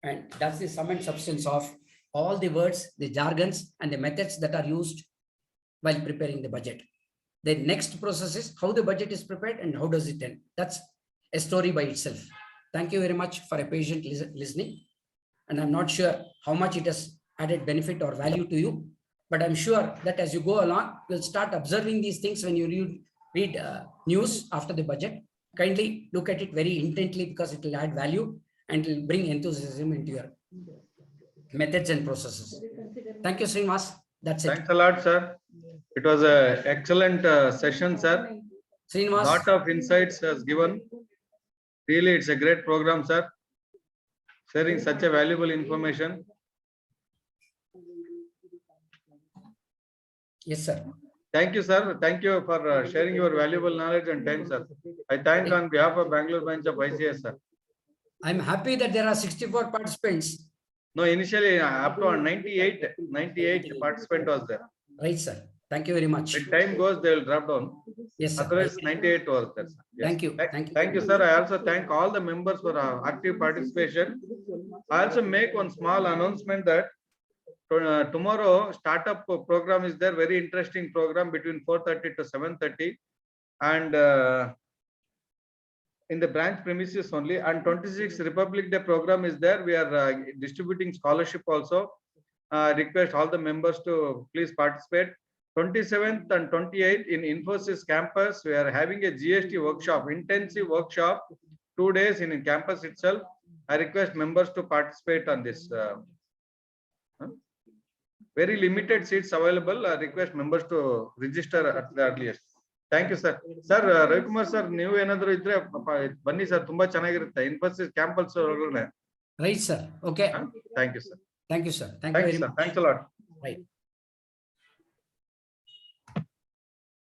and that's the sum and substance of all the words, the jargons, and the methods that are used while preparing the budget. The next process is how the budget is prepared and how does it end. That's a story by itself. Thank you very much for a patient listening. And I'm not sure how much it has added benefit or value to you, but I'm sure that as you go along, you'll start observing these things when you read news after the budget. Kindly look at it very intently because it will add value and will bring enthusiasm into your methods and processes. Thank you, Srinivas. That's it. Thanks a lot, sir. It was an excellent session, sir. Srinivas. Lot of insights has given. Really, it's a great program, sir. Sharing such a valuable information. Yes, sir. Thank you, sir. Thank you for sharing your valuable knowledge and time, sir. I thank on behalf of Bangalore branch of ICS, sir. I'm happy that there are 64 participants. No, initially up to 98 participant was there. Right, sir. Thank you very much. When time goes, they will drop down. Yes, sir. Otherwise, 98 was there, sir. Yes. Thank you. Thank you. Thank you, sir. I also thank all the members for active participation. I also make one small announcement that tomorrow startup program is there. Very interesting program between 4:30 to 7:30, and in the branch premises only. And 26th Republic Day program is there. We are distributing scholarship also. Request all the members to please participate. 27th and 28th in Infosys campus, we are having a GST workshop, intensive workshop, 2 days in campus itself. I request members to participate on this. Very limited seats available. I request members to register at the earliest. Thank you, sir. Sir, Ravikumar sir, ನೀವು ಏನಾದರೂ ಇದ್ರೆ ಬನ್ನಿ sir, ತುಂಬಾ ಚೆನ್ನಾಗಿರುತ್ತೆ. Infosys campus ಒಳಗಡೆ. Right, sir. Okay. Thank you, sir. Thank you, sir. Thank you very much. Thanks a lot. Right.